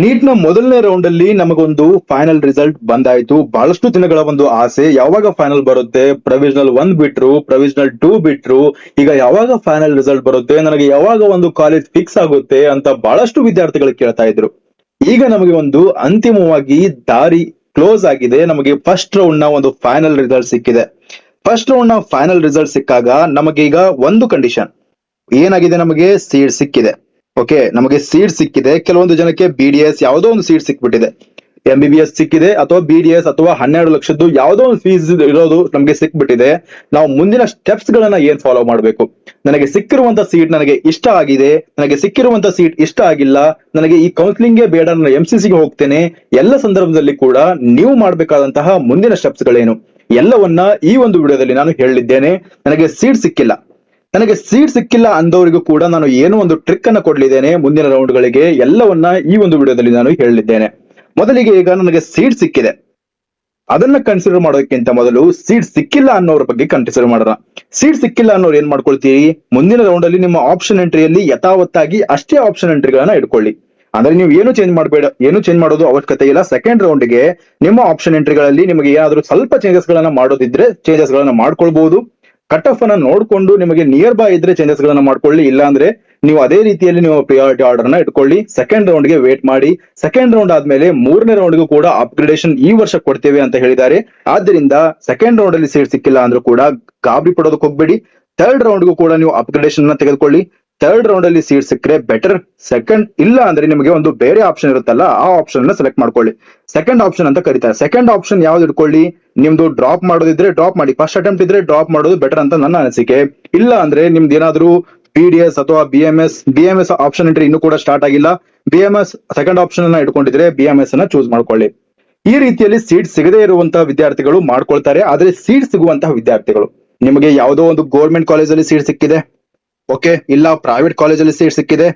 Neat ನ ಮೊದಲನೇ round ಅಲ್ಲಿ ನಮಗೊಂದು ಫೈನಲ್ ರಿಸಲ್ಟ್ ಬಂದಾಯ್ತು. ಬಹಳಷ್ಟು ದಿನಗಳ ಒಂದು ಆಸೆ, ಯಾವಾಗ ಫೈನಲ್ ಬರುತ್ತೆ, ಪ್ರೊವಿಷನಲ್ 1 ಬಿಟ್ರು, ಪ್ರೊವಿಷನಲ್ 2 ಬಿಟ್ರು, ಈಗ ಯಾವಾಗ ಫೈನಲ್ ರಿಸಲ್ಟ್ ಬರುತ್ತೆ, ನನಗೆ ಯಾವಾಗ ಒಂದು ಕಾಲೇಜ್ ಫಿಕ್ಸ್ ಆಗುತ್ತೆ ಅಂತ ಬಹಳಷ್ಟು ವಿದ್ಯಾರ್ಥಿಗಳು ಕೇಳ್ತಾ ಇದ್ರು. ಈಗ ನಮಗೆ ಒಂದು ಅಂತಿಮವಾಗಿ ದಾರಿ ಕ್ಲೋಸ್ ಆಗಿದೆ. ನಮಗೆ ಫಸ್ಟ್ ರೌಂಡ್ ನ ಒಂದು ಫೈನಲ್ ರಿಸಲ್ಟ್ ಸಿಕ್ಕಿದೆ. ಫಸ್ಟ್ ರೌಂಡ್ ನ ಫೈನಲ್ ರಿಸಲ್ಟ್ ಸಿಕ್ಕಾಗ ನಮಗೆ ಈಗ ಒಂದು ಕಂಡೀಷನ್ ಏನಾಗಿದೆ, ನಮಗೆ ಸೀಟ್ ಸಿಕ್ಕಿದೆ. ಓಕೆ, ನಮಗೆ ಸೀಟ್ ಸಿಕ್ಕಿದೆ. ಕೆಲವೊಂದು ಜನಕ್ಕೆ BDS ಯಾವುದೋ ಒಂದು ಸೀಟ್ ಸಿಕ್ಬಿಟ್ಟಿದೆ, MBBS ಸಿಕ್ಕಿದೆ ಅಥವಾ BDS ಅಥವಾ 12 ಲಕ್ಷದ್ದು ಯಾವುದೋ ಒಂದು ಫೀಸ್ ಇರೋದು ನಮಗೆ ಸಿಕ್ಬಿಟ್ಟಿದೆ. ನಾವು ಮುಂದಿನ ಸ್ಟೆಪ್ಸ್ ಗಳನ್ನ ಏನ್ ಫಾಲೋ ಮಾಡಬೇಕು? ನನಗೆ ಸಿಕ್ಕಿರುವಂತ ಸೀಟ್ ನನಗೆ ಇಷ್ಟ ಆಗಿದೆ, ನನಗೆ ಸಿಕ್ಕಿರುವಂತ ಸೀಟ್ ಇಷ್ಟ ಆಗಿಲ್ಲ, ನನಗೆ ಈ ಕೌನ್ಸಿಲಿಂಗ್ ಬೇಡ, ನಾನು MCC ಗೆ ಹೋಗ್ತೇನೆ. ಎಲ್ಲ ಸಂದರ್ಭದಲ್ಲಿ ಕೂಡ ನೀವು ಮಾಡಬೇಕಾದಂತಹ ಮುಂದಿನ ಸ್ಟೆಪ್ಸ್ ಗಳೇನು ಎಲ್ಲವನ್ನ ಈ ಒಂದು ವಿಡಿಯೋದಲ್ಲಿ ನಾನು ಹೇಳಲಿದ್ದೇನೆ. ನನಗೆ ಸೀಟ್ ಸಿಕ್ಕಿಲ್ಲ ಅಂದವರಿಗೂ ಕೂಡ ನಾನು ಏನೋ ಒಂದು ಟ್ರಿಕ್ ಅನ್ನ ಕೊಡ್ಲಿದ್ದೇನೆ ಮುಂದಿನ ರೌಂಡ್ ಗಳಿಗೆ. ಎಲ್ಲವನ್ನ ಈ ಒಂದು ವಿಡಿಯೋದಲ್ಲಿ ನಾನು ಹೇಳಲಿದ್ದೇನೆ. ಮೊದಲಿಗೆ ಈಗ ನನಗೆ ಸೀಟ್ ಸಿಕ್ಕಿದೆ, ಅದನ್ನ ಕನ್ಸಿಡರ್ ಮಾಡೋದಕ್ಕಿಂತ ಮೊದಲು ಸೀಟ್ ಸಿಕ್ಕಿಲ್ಲ ಅನ್ನೋರ ಬಗ್ಗೆ ಕನ್ಸಿಡರ್ ಮಾಡೋಣ. ಸೀಟ್ ಸಿಕ್ಕಿಲ್ಲ ಅನ್ನೋರು ಏನ್ ಮಾಡ್ಕೊಳ್ತೀರಿ, ಮುಂದಿನ ರೌಂಡ್ ಅಲ್ಲಿ ನಿಮ್ಮ ಆಪ್ಷನ್ ಎಂಟ್ರಿಯಲ್ಲಿ ಯಥಾವತ್ತಾಗಿ ಅಷ್ಟೇ ಆಪ್ಷನ್ ಎಂಟ್ರಿಗಳನ್ನ ಇಟ್ಕೊಳ್ಳಿ. ಅಂದ್ರೆ ನೀವು ಏನು ಚೇಂಜ್ ಮಾಡೋದು ಅವಶ್ಯಕತೆ ಇಲ್ಲ. ಸೆಕೆಂಡ್ ರೌಂಡ್ ಗೆ ನಿಮ್ಮ ಆಪ್ಷನ್ ಎಂಟ್ರಿಗಳಲ್ಲಿ ನಿಮಗೆ ಏನಾದ್ರೂ ಸ್ವಲ್ಪ ಚೇಂಜಸ್ ಗಳನ್ನ ಮಾಡೋದಿದ್ರೆ ಚೇಂಜಸ್ ಗಳನ್ನ ಮಾಡ್ಕೊಳ್ಬಹುದು. ಕಟ್ ಆಫ್ ಅನ್ನ ನೋಡ್ಕೊಂಡು ನಿಮಗೆ ನಿಯರ್ ಬೈ ಇದ್ರೆ ಚೇಂಜಸ್ ಗಳನ್ನ ಮಾಡ್ಕೊಳ್ಳಿ, ಇಲ್ಲ ಅಂದ್ರೆ ನೀವು ಅದೇ ರೀತಿಯಲ್ಲಿ ನೀವು ಪ್ರಿಯಾರಿಟಿ ಆರ್ಡರ್ ನ ಇಟ್ಕೊಳ್ಳಿ. ಸೆಕೆಂಡ್ ರೌಂಡ್ ಗೆ ವೇಟ್ ಮಾಡಿ. ಸೆಕೆಂಡ್ ರೌಂಡ್ ಆದ್ಮೇಲೆ ಮೂರನೇ ರೌಂಡ್ ಗೂ ಕೂಡ ಅಪ್ಗ್ರೇಡೇಷನ್ ಈ ವರ್ಷ ಕೊಡ್ತೇವೆ ಅಂತ ಹೇಳಿದ್ದಾರೆ. ಆದ್ರಿಂದ ಸೆಕೆಂಡ್ ರೌಂಡ್ ಅಲ್ಲಿ ಸೀಟ್ ಸಿಕ್ಕಿಲ್ಲ ಅಂದ್ರೂ ಕೂಡ ಗಾಬರಿ ಪಡೋದಕ್ಕೆ ಹೋಗ್ಬೇಡಿ. ಥರ್ಡ್ ರೌಂಡ್ ಗೂ ಕೂಡ ನೀವು ಅಪ್ಗ್ರೇಡೇಷನ್ ನ ತೆಗೆದುಕೊಳ್ಳಿ. ಥರ್ಡ್ ರೌಂಡ್ ಅಲ್ಲಿ ಸೀಟ್ ಸಿಕ್ಕರೆ ಬೆಟರ್. ಸೆಕೆಂಡ್ ಇಲ್ಲ ಅಂದ್ರೆ ನಿಮಗೆ ಒಂದು ಬೇರೆ ಆಪ್ಷನ್ ಇರುತ್ತಲ್ಲ, ಆ ಆಪ್ಷನ್ ನ ಸೆಲೆಕ್ಟ್ ಮಾಡ್ಕೊಳ್ಳಿ. ಸೆಕೆಂಡ್ ಆಪ್ಷನ್ ಅಂತ ಕರೀತಾರೆ. ಸೆಕೆಂಡ್ ಆಪ್ಷನ್ ಯಾವ್ದು ಇಟ್ಕೊಳ್ಳಿ, ನಿಮ್ದು ಡ್ರಾಪ್ ಮಾಡೋದಿದ್ರೆ ಡ್ರಾಪ್ ಮಾಡಿ. ಫಸ್ಟ್ ಅಟೆಂಪ್ಟ್ ಇದ್ರೆ ಡ್ರಾಪ್ ಮಾಡೋದು ಬೆಟರ್ ಅಂತ ನನ್ನ ಅನಿಸಿಕೆ. ಇಲ್ಲ ಅಂದ್ರೆ ನಿಮ್ದು ಏನಾದ್ರೂ BDS ಅಥವಾ BMS ಆಪ್ಷನ್ ಎಂಟ್ರಿ ಇನ್ನೂ ಕೂಡ ಸ್ಟಾರ್ಟ್ ಆಗಿಲ್ಲ, BMS ಸೆಕೆಂಡ್ ಆಪ್ಷನ್ ಅನ್ನ ಇಟ್ಕೊಂಡಿದ್ರೆ BMS ಅನ್ನ ಚೂಸ್ ಮಾಡ್ಕೊಳ್ಳಿ. ಈ ರೀತಿಯಲ್ಲಿ ಸೀಟ್ ಸಿಗದೇ ಇರುವಂತಹ ವಿದ್ಯಾರ್ಥಿಗಳು ಮಾಡ್ಕೊಳ್ತಾರೆ. ಆದ್ರೆ ಸೀಟ್ ಸಿಗುವಂತಹ ವಿದ್ಯಾರ್ಥಿಗಳು, ನಿಮಗೆ ಯಾವುದೋ ಒಂದು ಗೌರ್ಮೆಂಟ್ ಕಾಲೇಜಲ್ಲಿ ಸೀಟ್ ಸಿಕ್ಕಿದೆ, ಓಕೆ, ಇಲ್ಲ ಪ್ರೈವೇಟ್ ಕಾಲೇಜಲ್ಲಿ ಸೀಟ್ ಸಿಕ್ಕಿದೆ,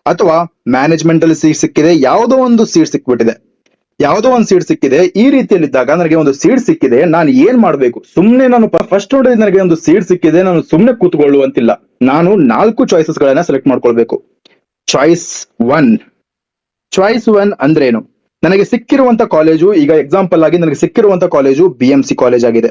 ಅಥವಾ ಮ್ಯಾನೇಜ್ಮೆಂಟ್ ಅಲ್ಲಿ ಸೀಟ್ ಸಿಕ್ಕಿದೆ, ಯಾವುದೋ ಒಂದು ಸೀಟ್ ಸಿಕ್ಕಿದೆ. ಈ ರೀತಿಯಲ್ಲಿದ್ದಾಗ ನನಗೆ ಒಂದು ಸೀಟ್ ಸಿಕ್ಕಿದೆ, ನಾನು ಏನ್ ಮಾಡ್ಬೇಕು? ಸುಮ್ನೆ ನಾನು ಫಸ್ಟ್ ರೌಂಡ್ ನನಗೆ ಒಂದು ಸೀಟ್ ಸಿಕ್ಕಿದೆ, ನಾನು ಸುಮ್ನೆ ಕೂತ್ಕೊಳ್ಳುವಂತಿಲ್ಲ. ನಾನು 4 ಚಾಯ್ಸಸ್ ಗಳನ್ನ ಸೆಲೆಕ್ಟ್ ಮಾಡ್ಕೊಳ್ಬೇಕು. ಚಾಯ್ಸ್ ಒನ್ ಅಂದ್ರೇನು? ನನಗೆ ಸಿಕ್ಕಿರುವಂತ ಕಾಲೇಜು, ಈಗ ಎಕ್ಸಾಂಪಲ್ ಆಗಿ ನನಗೆ ಸಿಕ್ಕಿರುವಂತ ಕಾಲೇಜು BMC ಕಾಲೇಜ್ ಆಗಿದೆ.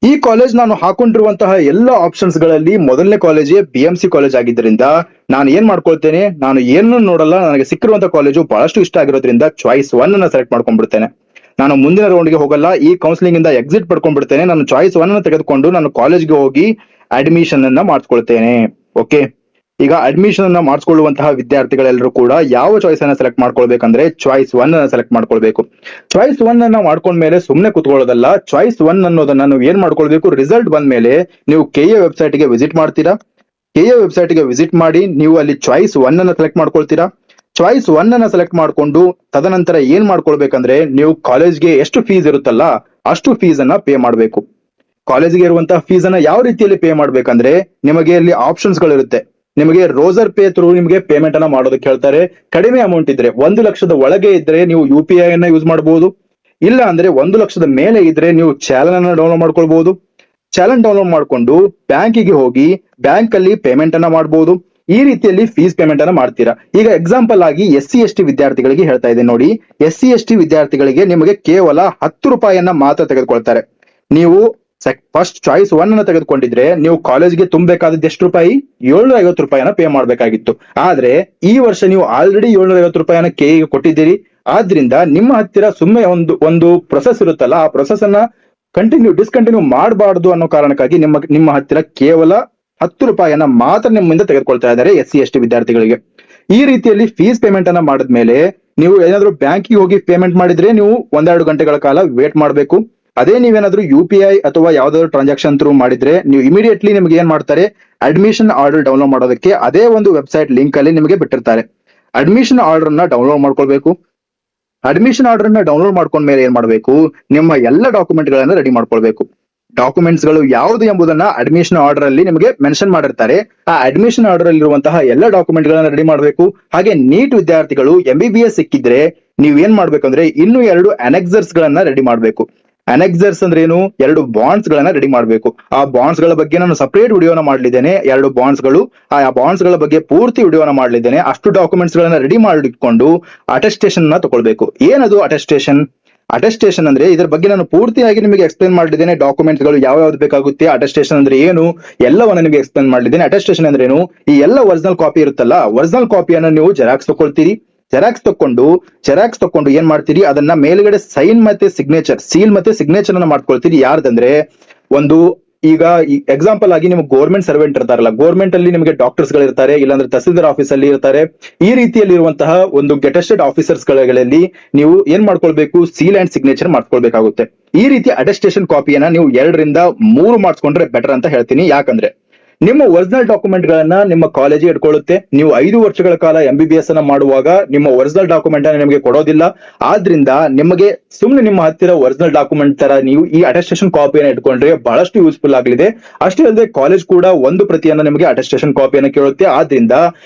ಈ ಕಾಲೇಜ್ ನಾನು ಹಾಕೊಂಡಿರುವಂತಹ ಎಲ್ಲ ಆಪ್ಷನ್ಸ್ ಗಳಲ್ಲಿ ಮೊದಲನೇ ಕಾಲೇಜೇ BMC ಕಾಲೇಜ್ ಆಗಿದ್ದರಿಂದ ನಾನು ಏನ್ ಮಾಡ್ಕೊಳ್ತೇನೆ, ನಾನು ಏನು ನೋಡಲ್ಲ, ನನಗೆ ಸಿಕ್ಕಿರುವಂತ ಕಾಲೇಜು ಬಹಳಷ್ಟು ಇಷ್ಟ ಆಗಿರೋದ್ರಿಂದ ಚಾಯ್ಸ್ 1 ಅನ್ನ ಸೆಲೆಕ್ಟ್ ಮಾಡ್ಕೊಂಡ್ಬಿಡ್ತೇನೆ. ನಾನು ಮುಂದಿನ ರೌಂಡ್ಗೆ ಹೋಗಲ್ಲ, ಈ ಕೌನ್ಸಿಲಿಂಗ್ ಇಂದ ಎಕ್ಸಿಟ್ ಪಡ್ಕೊಂಡ್ಬಿಡ್ತೇನೆ. ನಾನು ಚಾಯ್ಸ್ 1 ಅನ್ನ ತೆಗೆದುಕೊಂಡು ನಾನು ಕಾಲೇಜ್ಗೆ ಹೋಗಿ ಅಡ್ಮಿಷನ್ ಅನ್ನ ಮಾಡಿಸ್ಕೊಳ್ತೇನೆ. ಓಕೆ, ಈಗ ಅಡ್ಮಿಷನ್ ಅನ್ನ ಮಾಡಿಸ್ಕೊಳ್ಳುವಂತಹ ವಿದ್ಯಾರ್ಥಿಗಳೆಲ್ಲರೂ ಕೂಡ ಯಾವ ಚಾಯ್ಸ್ ಅನ್ನ ಸೆಲೆಕ್ಟ್ ಮಾಡ್ಕೊಳ್ಬೇಕಂದ್ರೆ ಚಾಯ್ಸ್ 1 ಅನ್ನ ಸೆಲೆಕ್ಟ್ ಮಾಡ್ಕೊಳ್ಬೇಕು. ಚಾಯ್ಸ್ 1 ಅನ್ನ ಮಾಡ್ಕೊಂಡ್ಮೇಲೆ ಸುಮ್ನೆ ಕುತ್ಕೊಳ್ಳೋದಲ್ಲ. ಚಾಯ್ಸ್ 1 ಅನ್ನೋದನ್ನ ನೀವು ಏನ್ ಮಾಡ್ಕೊಳ್ಬೇಕು, ರಿಸಲ್ಟ್ ಬಂದ್ಮೇಲೆ ನೀವು KA ವೆಬ್ಸೈಟ್ ಗೆ ವಿಸಿಟ್ ಮಾಡ್ತೀರಾ. KA ವೆಬ್ಸೈಟ್ ಗೆ ವಿಸಿಟ್ ಮಾಡಿ ನೀವು ಅಲ್ಲಿ ಚಾಯ್ಸ್ 1 ಅನ್ನ ಸೆಲೆಕ್ಟ್ ಮಾಡ್ಕೊಳ್ತೀರಾ. ಚಾಯ್ಸ್ 1 ಅನ್ನ ಸೆಲೆಕ್ಟ್ ಮಾಡ್ಕೊಂಡು ತದನಂತರ ಏನ್ ಮಾಡ್ಕೊಳ್ಬೇಕಂದ್ರೆ ನೀವು ಕಾಲೇಜ್ಗೆ ಎಷ್ಟು ಫೀಸ್ ಇರುತ್ತಲ್ಲ ಅಷ್ಟು ಫೀಸ್ ಅನ್ನ ಪೇ ಮಾಡ್ಬೇಕು. ಕಾಲೇಜ್ಗೆ ಇರುವಂತಹ ಫೀಸ್ ಅನ್ನ ಯಾವ ರೀತಿಯಲ್ಲಿ ಪೇ ಮಾಡ್ಬೇಕಂದ್ರೆ, ನಿಮಗೆ ಅಲ್ಲಿ ಆಪ್ಷನ್ಸ್ ಗಳಿರುತ್ತೆ. ನಿಮಗೆ ರೋಸರ್ ಪೇ ಥ್ರೂ ನಿಮಗೆ ಪೇಮೆಂಟ್ ಅನ್ನ ಮಾಡೋದಕ್ಕೆ ಹೇಳ್ತಾರೆ. ಕಡಿಮೆ ಅಮೌಂಟ್ ಇದ್ರೆ 1 ಲಕ್ಷದ ಒಳಗೆ ಇದ್ರೆ ನೀವು UPI ಅನ್ನ ಯೂಸ್ ಮಾಡಬಹುದು. ಇಲ್ಲ ಅಂದ್ರೆ 1 ಲಕ್ಷದ ಮೇಲೆ ಇದ್ರೆ ನೀವು ಚಾಲನ್ ಅನ್ನ ಡೌನ್ಲೋಡ್ ಮಾಡ್ಕೊಳ್ಬಹುದು. ಚಾಲನ್ ಡೌನ್ಲೋಡ್ ಮಾಡ್ಕೊಂಡು ಬ್ಯಾಂಕಿಗೆ ಹೋಗಿ ಬ್ಯಾಂಕ್ ಅಲ್ಲಿ ಪೇಮೆಂಟ್ ಅನ್ನ ಮಾಡಬಹುದು. ಈ ರೀತಿಯಲ್ಲಿ ಫೀಸ್ ಪೇಮೆಂಟ್ ಅನ್ನ ಮಾಡ್ತೀರಾ. ಈಗ ಎಕ್ಸಾಂಪಲ್ ಆಗಿ SC/ST ವಿದ್ಯಾರ್ಥಿಗಳಿಗೆ ಹೇಳ್ತಾ ಇದೆ ನೋಡಿ. SC/ST ವಿದ್ಯಾರ್ಥಿಗಳಿಗೆ ನಿಮಗೆ ಕೇವಲ 10 ರೂಪಾಯಿಯನ್ನ ಮಾತ್ರ ತೆಗೆದುಕೊಳ್ತಾರೆ. ನೀವು ಫಸ್ಟ್ ಚಾಯ್ಸ್ 1 ಅನ್ನ ತೆಗೆದುಕೊಂಡಿದ್ರೆ ನೀವು ಕಾಲೇಜ್ಗೆ ತುಂಬಬೇಕಾದ ಎಷ್ಟು ರೂಪಾಯಿ, 750 ರೂಪಾಯಿನ ಪೇ ಮಾಡ್ಬೇಕಾಗಿತ್ತು. ಆದ್ರೆ ಈ ವರ್ಷ ನೀವು ಆಲ್ರೆಡಿ 750 ರೂಪಾಯಿನ KA ಗೆ ಕೊಟ್ಟಿದ್ದೀರಿ. ಆದ್ರಿಂದ ನಿಮ್ಮ ಹತ್ತಿರ ಸುಮ್ಮನೆ ಒಂದು ಪ್ರೊಸೆಸ್ ಇರುತ್ತಲ್ಲ, ಆ ಪ್ರೊಸೆಸ್ ಅನ್ನ ಡಿಸ್ಕಂಟಿನ್ಯೂ ಮಾಡಬಾರ್ದು ಅನ್ನೋ ಕಾರಣಕ್ಕಾಗಿ ನಿಮ್ಮ ಹತ್ತಿರ ಕೇವಲ 10 ರೂಪಾಯಿಯನ್ನ ಮಾತ್ರ ನಿಮ್ಮಿಂದ ತೆಗೆದುಕೊಳ್ತಾ ಇದ್ದಾರೆ SC/ST ವಿದ್ಯಾರ್ಥಿಗಳಿಗೆ. ಈ ರೀತಿಯಲ್ಲಿ ಫೀಸ್ ಪೇಮೆಂಟ್ ಅನ್ನ ಮಾಡಿದ್ಮೇಲೆ ನೀವು ಏನಾದ್ರೂ ಬ್ಯಾಂಕಿಗೆ ಹೋಗಿ ಪೇಮೆಂಟ್ ಮಾಡಿದ್ರೆ ನೀವು 1-2 ಗಂಟೆಗಳ ಕಾಲ ವೇಟ್ ಮಾಡಬೇಕು. ಅದೇ ನೀವೇನಾದ್ರೂ UPI ಅಥವಾ ಯಾವ್ದಾದ್ರು ಟ್ರಾನ್ಸಾಕ್ಷನ್ ಥ್ರೂ ಮಾಡಿದ್ರೆ ನೀವು ಇಮಿಡಿಯೇಟ್ಲಿ ನಿಮ್ಗೆ ಏನ್ ಮಾಡ್ತಾರೆ, ಅಡ್ಮಿಷನ್ ಆರ್ಡರ್ ಡೌನ್ಲೋಡ್ ಮಾಡೋದಕ್ಕೆ ಅದೇ ಒಂದು ವೆಬ್ಸೈಟ್ ಲಿಂಕ್ ಅಲ್ಲಿ ನಿಮಗೆ ಬಿಟ್ಟಿರ್ತಾರೆ. ಅಡ್ಮಿಷನ್ ಆರ್ಡರ್ ನ ಡೌನ್ಲೋಡ್ ಮಾಡ್ಕೊಳ್ಬೇಕು. ಅಡ್ಮಿಷನ್ ಆರ್ಡರ್ ನ ಡೌನ್ಲೋಡ್ ಮಾಡ್ಕೊಂಡ್ಮೇಲೆ ಏನ್ ಮಾಡ್ಬೇಕು, ನಿಮ್ಮ ಎಲ್ಲ ಡಾಕ್ಯುಮೆಂಟ್ ಗಳನ್ನ ರೆಡಿ ಮಾಡ್ಕೊಳ್ಬೇಕು. ಡಾಕ್ಯುಮೆಂಟ್ಸ್ ಗಳು ಯಾವುದು ಎಂಬುದನ್ನ ಅಡ್ಮಿಷನ್ ಆರ್ಡರ್ ಅಲ್ಲಿ ನಿಮಗೆ ಮೆನ್ಷನ್ ಮಾಡಿರ್ತಾರೆ. ಆ ಅಡ್ಮಿಷನ್ ಆರ್ಡರ್ ಅಲ್ಲಿರುವಂತಹ ಎಲ್ಲ ಡಾಕ್ಯುಮೆಂಟ್ ಗಳನ್ನ ರೆಡಿ ಮಾಡಬೇಕು. ಹಾಗೆ ನೀಟ್ ವಿದ್ಯಾರ್ಥಿಗಳು MBBS ಸಿಕ್ಕಿದ್ರೆ ನೀವ್ ಏನ್ ಮಾಡ್ಬೇಕಂದ್ರೆ ಇನ್ನೂ 2 ಅನೆಕ್ಸರ್ಸ್ ಗಳನ್ನ ರೆಡಿ ಮಾಡಬೇಕು. ಅನೆಕ್ಸರ್ಸ್ ಅಂದ್ರೆ ಏನು? ಎರಡು ಬಾಂಡ್ಸ್ ಗಳನ್ನ ರೆಡಿ ಮಾಡಬೇಕು. ಆ ಬಾಂಡ್ಸ್ ಗಳ ಬಗ್ಗೆ ನಾನು ಸಪರೇಟ್ ವಿಡಿಯೋನ ಮಾಡಲಿದ್ದೇನೆ. ಎರಡು ಬಾಂಡ್ಸ್ ಗಳು, ಆ ಬಾಂಡ್ಸ್ ಗಳ ಬಗ್ಗೆ ಪೂರ್ತಿ ವಿಡಿಯೋನ ಮಾಡಲಿದ್ದೇನೆ. ಅಷ್ಟು ಡಾಕ್ಯುಮೆಂಟ್ಸ್ ಗಳನ್ನ ರೆಡಿ ಮಾಡಿಕೊಂಡು ಅಟೆಸ್ಟೇಷನ್ ನ ತಗೊಳ್ಬೇಕು. ಏನದು ಅಟೆಸ್ಟೇಷನ್? ಅಟೆಸ್ಟೇಷನ್ ಅಂದ್ರೆ ಇದರ ಬಗ್ಗೆ ನಾನು ಪೂರ್ತಿಯಾಗಿ ನಿಮಗೆ ಎಕ್ಸ್ಪ್ಲೇನ್ ಮಾಡಿದ್ದೇನೆ. ಡಾಕ್ಯುಮೆಂಟ್ಸ್ ಗಳು ಯಾವ ಯಾವ್ದು ಬೇಕಾಗುತ್ತೆ, ಅಟೆಸ್ಟೇಷನ್ ಅಂದ್ರೆ ಏನು, ಎಲ್ಲವನ್ನ ನಿಮಗೆ ಎಕ್ಸ್ಪ್ಲೇನ್ ಮಾಡಿದ್ದೇನೆ. ಅಟೆಸ್ಟೇಷನ್ ಅಂದ್ರೆ ಏನು? ಈ ಎಲ್ಲ ಒರಿಜಿನಲ್ ಕಾಪಿ ಇರುತ್ತಲ್ಲ, ಒರಿಜಿನಲ್ ಕಾಪಿಯನ್ನ ನೀವು ಜೆರಾಕ್ಸ್ ತಗೊಳ್ತೀರಿ. ಜೆರಾಕ್ಸ್ ತಕೊಂಡು ಏನ್ ಮಾಡ್ತೀರಿ, ಅದನ್ನ ಮೇಲ್ಗಡೆ ಸೈನ್ ಮತ್ತೆ ಸಿಗ್ನೇಚರ್, ಸೀಲ್ ಮತ್ತೆ ಸಿಗ್ನೇಚರ್ ಅನ್ನ ಮಾಡ್ಕೊಳ್ತೀರಿ. ಯಾರ್ದಂದ್ರೆ, ಒಂದು ಈಗ ಎಕ್ಸಾಂಪಲ್ ಆಗಿ ನಿಮ್ಗೆ ಗೌರ್ಮೆಂಟ್ ಸರ್ವೆಂಟ್ ಇರ್ತಾರಲ್ಲ, ಗೌರ್ಮೆಂಟ್ ಅಲ್ಲಿ ನಿಮಗೆ ಡಾಕ್ಟರ್ಸ್ ಗಳು ಇರ್ತಾರೆ, ಇಲ್ಲಾಂದ್ರೆ ತಹಸೀಲ್ದಾರ್ ಆಫೀಸ್ ಅಲ್ಲಿ ಇರ್ತಾರೆ. ಈ ರೀತಿಯಲ್ಲಿ ಇರುವಂತಹ ಒಂದು ಗೆಟೆಸ್ಟೆಡ್ ಆಫೀಸರ್ಸ್ ಗಳಲ್ಲಿ ನೀವು ಏನ್ ಮಾಡ್ಕೊಳ್ಬೇಕು, ಸೀಲ್ ಅಂಡ್ ಸಿಗ್ನೇಚರ್ ಮಾಡ್ಕೊಳ್ಬೇಕಾಗುತ್ತೆ. ಈ ರೀತಿ ಅಟೆಸ್ಟೇಷನ್ ಕಾಪಿಯನ್ನ ನೀವು 2 ರಿಂದ 3 ಮಾಡಿಸ್ಕೊಂಡ್ರೆ ಬೆಟರ್ ಅಂತ ಹೇಳ್ತೀನಿ. ಯಾಕಂದ್ರೆ ನಿಮ್ಮ ಒರಿಜಿನಲ್ ಡಾಕ್ಯುಮೆಂಟ್ ಗಳನ್ನ ನಿಮ್ಮ ಕಾಲೇಜ್ ಇಟ್ಕೊಳ್ಳುತ್ತೆ. ನೀವು 5 ವರ್ಷಗಳ ಕಾಲ MBBS ಅನ್ನ ಮಾಡುವಾಗ ನಿಮ್ಮ ಒರಿಜಿನಲ್ ಡಾಕ್ಯುಮೆಂಟ್ ಅನ್ನ ನಿಮಗೆ ಕೊಡೋದಿಲ್ಲ. ಆದ್ರಿಂದ ನಿಮಗೆ ಸುಮ್ನೆ ನಿಮ್ಮ ಹತ್ತಿರ ಒರಿಜಿನಲ್ ಡಾಕ್ಯುಮೆಂಟ್ ತರ ನೀವು ಈ ಅಟೆಸ್ಟೇಷನ್ ಕಾಪಿಯನ್ನು ಇಟ್ಕೊಂಡ್ರೆ ಬಹಳಷ್ಟು ಯೂಸ್ಫುಲ್ ಆಗಲಿದೆ. ಅಷ್ಟೇ ಅಲ್ಲದೆ ಕಾಲೇಜ್ ಕೂಡ ಒಂದು ಪ್ರತಿಯನ್ನ ನಿಮಗೆ ಅಟೆಸ್ಟೇಷನ್ ಕಾಪಿಯನ್ನು ಕೇಳುತ್ತೆ. ಆದ್ರಿಂದ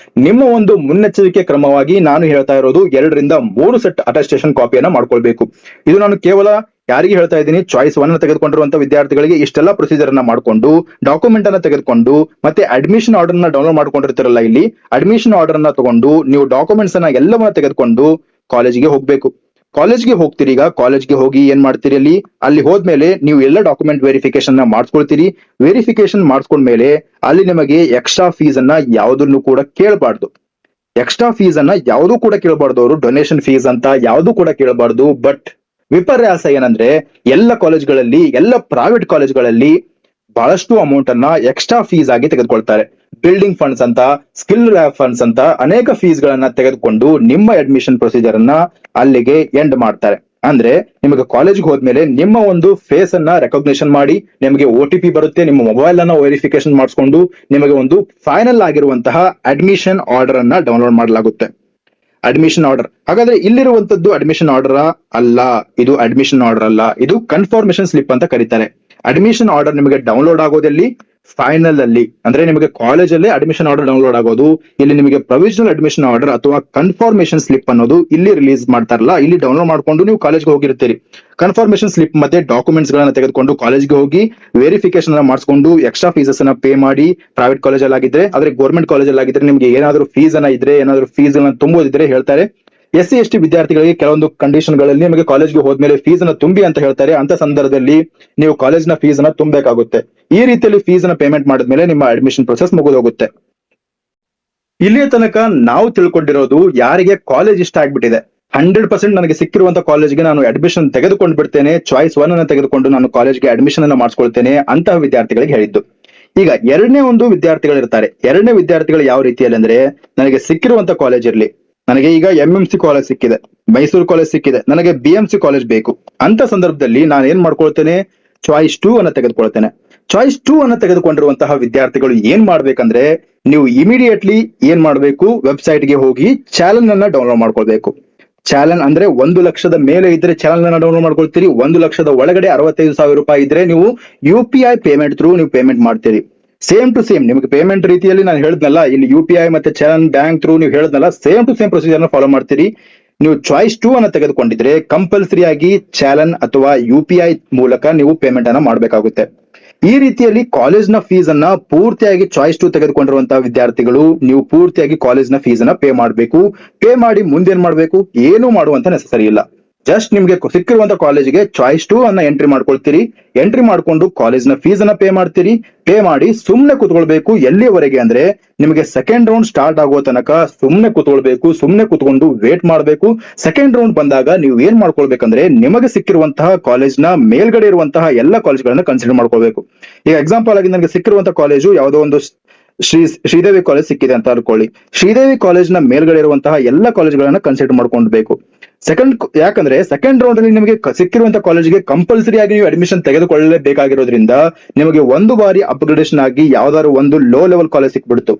ನಿಮ್ಮ ಒಂದು ಮುನ್ನೆಚ್ಚರಿಕೆ ಕ್ರಮವಾಗಿ ನಾನು ಹೇಳ್ತಾ ಇರೋದು 2 ರಿಂದ 3 ಸೆಟ್ ಅಟೆಸ್ಟೇಷನ್ ಕಾಪಿಯನ್ನ ಮಾಡ್ಕೊಳ್ಬೇಕು. ಇದು ನಾನು ಕೇವಲ ಯಾರಿಗೆ ಹೇಳ್ತಾ ಇದ್ದೀನಿ, ಚಾಯ್ಸ್ 1 ತೆಗೆದುಕೊಂಡಿರುವಂತಹ ವಿದ್ಯಾರ್ಥಿಗಳಿಗೆ ಇಷ್ಟೆಲ್ಲ ಪ್ರೊಸೀಜರ್ ಅನ್ನ ಮಾಡಿಕೊಂಡು, ಡಾಕ್ಯುಮೆಂಟ್ ಅನ್ನ ತೆಗೆದುಕೊಂಡು, ಮತ್ತೆ ಅಡ್ಮಿಷನ್ ಆರ್ಡರ್ ನ ಡೌನ್ಲೋಡ್ ಮಾಡ್ಕೊಂಡಿರ್ತಿರಲ್ಲ, ಇಲ್ಲಿ ಅಡ್ಮಿಷನ್ ಆರ್ಡರ್ ಅನ್ನ ತಗೊಂಡು ನೀವು ಡಾಕ್ಯುಮೆಂಟ್ಸ್ ಅನ್ನ ಎಲ್ಲವನ್ನ ತೆಗೆದುಕೊಂಡು ಕಾಲೇಜಿಗೆ ಹೋಗ್ಬೇಕು. ಕಾಲೇಜ್ಗೆ ಹೋಗ್ತೀರಿ. ಈಗ ಕಾಲೇಜ್ಗೆ ಹೋಗಿ ಏನ್ ಮಾಡ್ತೀರಿ, ಅಲ್ಲಿ ಹೋದ್ಮೇಲೆ ನೀವು ಎಲ್ಲ ಡಾಕ್ಯುಮೆಂಟ್ ವೆರಿಫಿಕೇಶನ್ ಮಾಡ್ಸ್ಕೊಳ್ತೀರಿ. ವೆರಿಫಿಕೇಶನ್ ಮಾಡ್ಸ್ಕೊಂಡ್ಮೇಲೆ ಅಲ್ಲಿ ನಿಮಗೆ ಎಕ್ಸ್ಟ್ರಾ ಫೀಸ್ ಅನ್ನ ಯಾವುದನ್ನು ಕೂಡ ಕೇಳಬಾರ್ದು. ಎಕ್ಸ್ಟ್ರಾ ಫೀಸ್ ಅನ್ನ ಯಾವುದೂ ಕೂಡ ಕೇಳಬಾರ್ದು. ಅವರು ಡೊನೇಷನ್ ಫೀಸ್ ಅಂತ ಯಾವುದೂ ಕೂಡ ಕೇಳಬಾರ್ದು. ಬಟ್ ವಿಪರ್ಯಾಸ ಏನಂದ್ರೆ, ಎಲ್ಲ ಕಾಲೇಜ್ಗಳಲ್ಲಿ, ಎಲ್ಲ ಪ್ರೈವೇಟ್ ಕಾಲೇಜ್ಗಳಲ್ಲಿ ಬಹಳಷ್ಟು ಅಮೌಂಟ್ ಅನ್ನ ಎಕ್ಸ್ಟ್ರಾ ಫೀಸ್ ಆಗಿ ತೆಗೆದುಕೊಳ್ತಾರೆ. ಬಿಲ್ಡಿಂಗ್ ಫಂಡ್ಸ್ ಅಂತ, ಸ್ಕಿಲ್ ಲ್ಯಾಬ್ ಫಂಡ್ಸ್ ಅಂತ ಅನೇಕ ಫೀಸ್ ಗಳನ್ನ ತೆಗೆದುಕೊಂಡು ನಿಮ್ಮ ಅಡ್ಮಿಷನ್ ಪ್ರೊಸೀಜರ್ ಅನ್ನ ಅಲ್ಲಿಗೆ ಎಂಡ್ ಮಾಡ್ತಾರೆ. ಅಂದ್ರೆ ನಿಮಗೆ ಕಾಲೇಜ್ಗೆ ಹೋದ್ಮೇಲೆ ನಿಮ್ಮ ಒಂದು ಫೇಸ್ ಅನ್ನ ರೆಕಗ್ನಿಷನ್ ಮಾಡಿ ನಿಮಗೆ OTP ಬರುತ್ತೆ. ನಿಮ್ಮ ಮೊಬೈಲ್ ಅನ್ನ ವೆರಿಫಿಕೇಶನ್ ಮಾಡಿಸ್ಕೊಂಡು ನಿಮಗೆ ಒಂದು ಫೈನಲ್ ಆಗಿರುವಂತಹ ಅಡ್ಮಿಷನ್ ಆರ್ಡರ್ ಅನ್ನ ಡೌನ್ಲೋಡ್ ಮಾಡಲಾಗುತ್ತೆ. Admission order. ಹಾಗಾದ್ರೆ ಇಲ್ಲಿರುವಂತದ್ದು ಅಡ್ಮಿಷನ್ ಆರ್ಡರ್ ಅಲ್ಲ, ಇದು ಅಡ್ಮಿಷನ್ ಆರ್ಡರ್ ಅಲ್ಲ, ಇದು ಕನ್ಫರ್ಮೇಶನ್ ಸ್ಲಿಪ್ ಅಂತ ಕರೀತಾರೆ. ಅಡ್ಮಿಷನ್ ಆರ್ಡರ್ ನಿಮಗೆ ಡೌನ್ಲೋಡ್ ಆಗೋದಲ್ಲಿ ಫೈನಲ್ ಅಲ್ಲಿ, ಅಂದ್ರೆ ನಿಮಗೆ ಕಾಲೇಜಲ್ಲೇ ಅಡ್ಮಿಷನ್ ಆರ್ಡರ್ ಡೌನ್ಲೋಡ್ ಆಗೋದು. ಇಲ್ಲಿ ನಿಮಗೆ ಪ್ರೊವಿಷನಲ್ ಅಡ್ಮಿಷನ್ ಆರ್ಡರ್ ಅಥವಾ ಕನ್ಫರ್ಮೇಶನ್ ಸ್ಲಿಪ್ ಅನ್ನೋದು ಇಲ್ಲಿ ರಿಲೀಸ್ ಮಾಡ್ತಾರಲ್ಲ, ಇಲ್ಲಿ ಡೌನ್ಲೋಡ್ ಮಾಡ್ಕೊಂಡು ನೀವು ಕಾಲೇಜ್ಗೆ ಹೋಗಿರ್ತೀರಿ. ಕನ್ಫರ್ಮೇಶನ್ ಸ್ಲಿಪ್ ಮತ್ತೆ ಡಾಕ್ಯುಮೆಂಟ್ಸ್ ಗಳನ್ನ ತೆಗೆದುಕೊಂಡು ಕಾಲೇಜ್ಗೆ ಹೋಗಿ ವೆರಿಫಿಕೇಶನ್ ಮಾಡಿಸ್ಕೊಂಡು ಎಕ್ಸ್ಟ್ರಾ ಫೀಸಸ್ ಅನ್ನ ಪೇ ಮಾಡಿ, ಪ್ರೈವೇಟ್ ಕಾಲೇಜಲ್ಲಿ ಆಗಿದ್ರೆ, ಆದ್ರೆ ಗೌರ್ಮೆಂಟ್ ಕಾಲೇಜಲ್ಲಿ ಆಗಿದ್ರೆ ನಿಮ್ಗೆ ಏನಾದ್ರು ಫೀಸ್ ಅನ್ನ ಇದ್ರೆ, ಏನಾದ್ರು ಫೀಸ್ ಅನ್ನ ತುಂಬೋದಿದ್ರೆ ಹೇಳ್ತಾರೆ. SC/ST ವಿದ್ಯಾರ್ಥಿಗಳಿಗೆ ಕೆಲವೊಂದು ಕಂಡೀಷನ್ ಗಳಲ್ಲಿ ನಿಮಗೆ ಕಾಲೇಜ್ಗೆ ಹೋದ್ಮೇಲೆ ಫೀಸ್ ಅನ್ನ ತುಂಬಿ ಅಂತ ಹೇಳ್ತಾರೆ. ಅಂತ ಸಂದರ್ಭದಲ್ಲಿ ನೀವು ಕಾಲೇಜ್ನ ಫೀಸ್ ಅನ್ನ ತುಂಬಬೇಕಾಗುತ್ತೆ. ಈ ರೀತಿಯಲ್ಲಿ ಫೀಸ್ ಅನ್ನ ಪೇಮೆಂಟ್ ಮಾಡಿದ್ಮೇಲೆ ನಿಮ್ಮ ಅಡ್ಮಿಷನ್ ಪ್ರೊಸೆಸ್ ಮುಗಿದೋಗುತ್ತೆ. ಇಲ್ಲಿಯ ತನಕ ನಾವು ತಿಳ್ಕೊಂಡಿರೋದು, ಯಾರಿಗೆ ಕಾಲೇಜ್ ಇಷ್ಟ ಆಗ್ಬಿಟ್ಟಿದೆ, 100% ನನಗೆ ಸಿಕ್ಕಿರುವಂತ ಕಾಲೇಜ್ಗೆ ನಾನು ಅಡ್ಮಿಷನ್ ತೆಗೆದುಕೊಂಡು ಬಿಡ್ತೇನೆ, ಚಾಯ್ಸ್ 1 ಅನ್ನ ತೆಗೆದುಕೊಂಡು ನಾನು ಕಾಲೇಜ್ಗೆ ಅಡ್ಮಿಷನ್ ಅನ್ನ ಮಾಡಿಸ್ಕೊಳ್ತೇನೆ ಅಂತಹ ವಿದ್ಯಾರ್ಥಿಗಳಿಗೆ ಹೇಳಿದ್ದು. ಈಗ ಎರಡನೇ ಒಂದು ವಿದ್ಯಾರ್ಥಿಗಳು ಇರ್ತಾರೆ. ಎರಡನೇ ವಿದ್ಯಾರ್ಥಿಗಳು ಯಾವ ರೀತಿಯಲ್ಲಿ ಅಂದ್ರೆ, ನನಗೆ ಸಿಕ್ಕಿರುವಂತ ಕಾಲೇಜ್ ಇರ್ಲಿ, ನನಗೆ ಈಗ MMC ಕಾಲೇಜ್ ಸಿಕ್ಕಿದೆ, ಮೈಸೂರು ಕಾಲೇಜ್ ಸಿಕ್ಕಿದೆ, ನನಗೆ BMC ಕಾಲೇಜ್ ಬೇಕು ಅಂತ ಸಂದರ್ಭದಲ್ಲಿ ನಾನು ಏನ್ ಮಾಡ್ಕೊಳ್ತೇನೆ, ಚಾಯ್ಸ್ 2 ಅನ್ನ ತೆಗೆದುಕೊಳ್ತೇನೆ. ಚಾಯ್ಸ್ 2 ಅನ್ನ ತೆಗೆದುಕೊಂಡಿರುವಂತಹ ವಿದ್ಯಾರ್ಥಿಗಳು ಏನ್ ಮಾಡ್ಬೇಕಂದ್ರೆ, ನೀವು ಇಮಿಡಿಯೇಟ್ಲಿ ಏನ್ ಮಾಡ್ಬೇಕು, ವೆಬ್ಸೈಟ್ಗೆ ಹೋಗಿ ಚಾಲನ್ ಅನ್ನ ಡೌನ್ಲೋಡ್ ಮಾಡ್ಕೊಳ್ಬೇಕು. ಚಾಲನ್ ಅಂದ್ರೆ 1 ಲಕ್ಷದ ಮೇಲೆ ಇದ್ರೆ ಚಾಲನ್ ಅನ್ನ ಡೌನ್ಲೋಡ್ ಮಾಡ್ಕೊಳ್ತೀರಿ. 1 ಲಕ್ಷದ ಒಳಗಡೆ 65,000 ರೂಪಾಯಿ ಇದ್ರೆ ನೀವು UPI ಪೇಮೆಂಟ್ ಥ್ರೂ ನೀವು ಪೇಮೆಂಟ್ ಮಾಡ್ತೀರಿ. ಸೇಮ್ ಟು ಸೇಮ್ ನಿಮಗೆ ಪೇಮೆಂಟ್ ರೀತಿಯಲ್ಲಿ ನಾನು ಹೇಳಿದ್ನಲ್ಲ, ಇಲ್ಲಿ UPI ಮತ್ತೆ ಚಾಲನ್ ಬ್ಯಾಂಕ್ ಥ್ರೂ ನೀವು ಹೇಳಿದ್ನಲ್ಲ, ಸೇಮ್ ಟು ಸೇಮ್ ಪ್ರೊಸೀಜರ್ ನ ಫಾಲೋ ಮಾಡ್ತೀರಿ. ನೀವು ಚಾಯ್ಸ್ 2 ಅನ್ನ ತೆಗೆದುಕೊಂಡಿದ್ರೆ ಕಂಪಲ್ಸರಿ ಆಗಿ ಚಾಲನ್ ಅಥವಾ UPI ಮೂಲಕ ನೀವು ಪೇಮೆಂಟ್ ಅನ್ನ ಮಾಡಬೇಕಾಗುತ್ತೆ. ಈ ರೀತಿಯಲ್ಲಿ ಕಾಲೇಜ್ನ ಫೀಸ್ ಅನ್ನ ಪೂರ್ತಿಯಾಗಿ ಚಾಯ್ಸ್ 2 ತೆಗೆದುಕೊಂಡಿರುವಂತಹ ವಿದ್ಯಾರ್ಥಿಗಳು ನೀವು ಪೂರ್ತಿಯಾಗಿ ಕಾಲೇಜ್ನ ಫೀಸ್ ಅನ್ನ ಪೇ ಮಾಡಬೇಕು. ಪೇ ಮಾಡಿ ಮುಂದೇನ್ ಮಾಡ್ಬೇಕು, ಏನು ಮಾಡುವಂತ ನೆಸಸರಿ ಇಲ್ಲ. ಜಸ್ಟ್ ನಿಮ್ಗೆ ಸಿಕ್ಕಿರುವಂತ ಕಾಲೇಜಿಗೆ ಚಾಯ್ಸ್ 2 ಅನ್ನ ಎಂಟ್ರಿ ಮಾಡ್ಕೊಳ್ತೀರಿ. ಎಂಟ್ರಿ ಮಾಡ್ಕೊಂಡು ಕಾಲೇಜ್ನ ಫೀಸ್ ಅನ್ನ ಪೇ ಮಾಡ್ತೀರಿ. ಪೇ ಮಾಡಿ ಸುಮ್ನೆ ಕೂತ್ಕೊಳ್ಬೇಕು. ಎಲ್ಲಿವರೆಗೆ ಅಂದ್ರೆ ನಿಮಗೆ ಸೆಕೆಂಡ್ ರೌಂಡ್ ಸ್ಟಾರ್ಟ್ ಆಗೋ ತನಕ ಸುಮ್ನೆ ಕೂತ್ಕೊಳ್ಬೇಕು. ಸುಮ್ನೆ ಕೂತ್ಕೊಂಡು ವೇಟ್ ಮಾಡಬೇಕು. ಸೆಕೆಂಡ್ ರೌಂಡ್ ಬಂದಾಗ ನೀವು ಏನ್ ಮಾಡ್ಕೊಳ್ಬೇಕಂದ್ರೆ, ನಿಮಗೆ ಸಿಕ್ಕಿರುವಂತಹ ಕಾಲೇಜ್ನ ಮೇಲ್ಗಡೆ ಇರುವಂತಹ ಎಲ್ಲ ಕಾಲೇಜ್ಗಳನ್ನ ಕನ್ಸಿಡರ್ ಮಾಡ್ಕೊಳ್ಬೇಕು. ಈಗ ಎಕ್ಸಾಂಪಲ್ ಆಗಿ ನನಗೆ ಸಿಕ್ಕಿರುವಂತಹ ಕಾಲೇಜು ಯಾವುದೋ ಒಂದು ಶ್ರೀದೇವಿ ಕಾಲೇಜ್ ಸಿಕ್ಕಿದೆ ಅಂತ ಅನ್ಕೊಳ್ಳಿ. ಶ್ರೀದೇವಿ ಕಾಲೇಜ್ನ ಮೇಲ್ಗಡೆ ಇರುವಂತಹ ಎಲ್ಲ ಕಾಲೇಜ್ಗಳನ್ನ ಕನ್ಸಿಡರ್ ಮಾಡ್ಕೊಳ್ಬೇಕು. ಯಾಕಂದ್ರೆ ಸೆಕೆಂಡ್ ರೌಂಡ್ ಅಲ್ಲಿ ನಿಮಗೆ ಸಿಕ್ಕಿರುವಂತಹ ಕಾಲೇಜಿಗೆ ಕಂಪಲ್ಸರಿ ಆಗಿ ನೀವು ಅಡ್ಮಿಷನ್ ತೆಗೆದುಕೊಳ್ಳಲೇಬೇಕಾಗಿರೋದ್ರಿಂದ ನಿಮಗೆ ಒಂದು ಬಾರಿ ಅಪ್ಗ್ರೇಡೇಷನ್ ಆಗಿ ಯಾವ್ದಾದ್ರು ಒಂದು ಲೋ ಲೆವೆಲ್ ಕಾಲೇಜ್ ಸಿಕ್ಬಿಡ್ತು,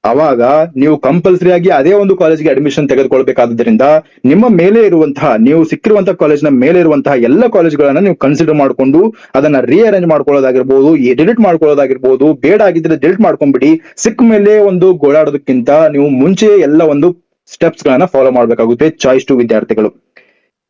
ಅವಾಗ ನೀವು ಕಂಪಲ್ಸರಿ ಆಗಿ ಅದೇ ಒಂದು ಕಾಲೇಜ್ಗೆ ಅಡ್ಮಿಷನ್ ತೆಗೆದುಕೊಳ್ಬೇಕಾದ್ರಿಂದ ನಿಮ್ಮ ಮೇಲೆ ಇರುವಂತಹ, ನೀವು ಸಿಕ್ಕಿರುವಂತಹ ಕಾಲೇಜ್ನ ಮೇಲೆ ಇರುವಂತಹ ಎಲ್ಲ ಕಾಲೇಜ್ಗಳನ್ನ ನೀವು ಕನ್ಸಿಡರ್ ಮಾಡ್ಕೊಂಡು ಅದನ್ನ ರೀಅರೇಂಜ್ ಮಾಡ್ಕೊಳ್ಳೋದಾಗಿರ್ಬೋದು, ಡಿಲೀಟ್ ಮಾಡ್ಕೊಳ್ಳೋದಾಗಿರ್ಬೋದು. ಬೇಡ ಆಗಿದ್ರೆ ಡಿಲೀಟ್ ಮಾಡ್ಕೊಂಡ್ಬಿಡಿ. ಸಿಕ್ಕ ಮೇಲೆ ಒಂದು ಗೋಳಾಡೋದಕ್ಕಿಂತ ನೀವು ಮುಂಚೆ ಎಲ್ಲ ಒಂದು ಸ್ಟೆಪ್ಸ್ ಗಳನ್ನ ಫಾಲೋ ಮಾಡ್ಬೇಕಾಗುತ್ತೆ ಚಾಯ್ಸ್ 2 ವಿದ್ಯಾರ್ಥಿಗಳು.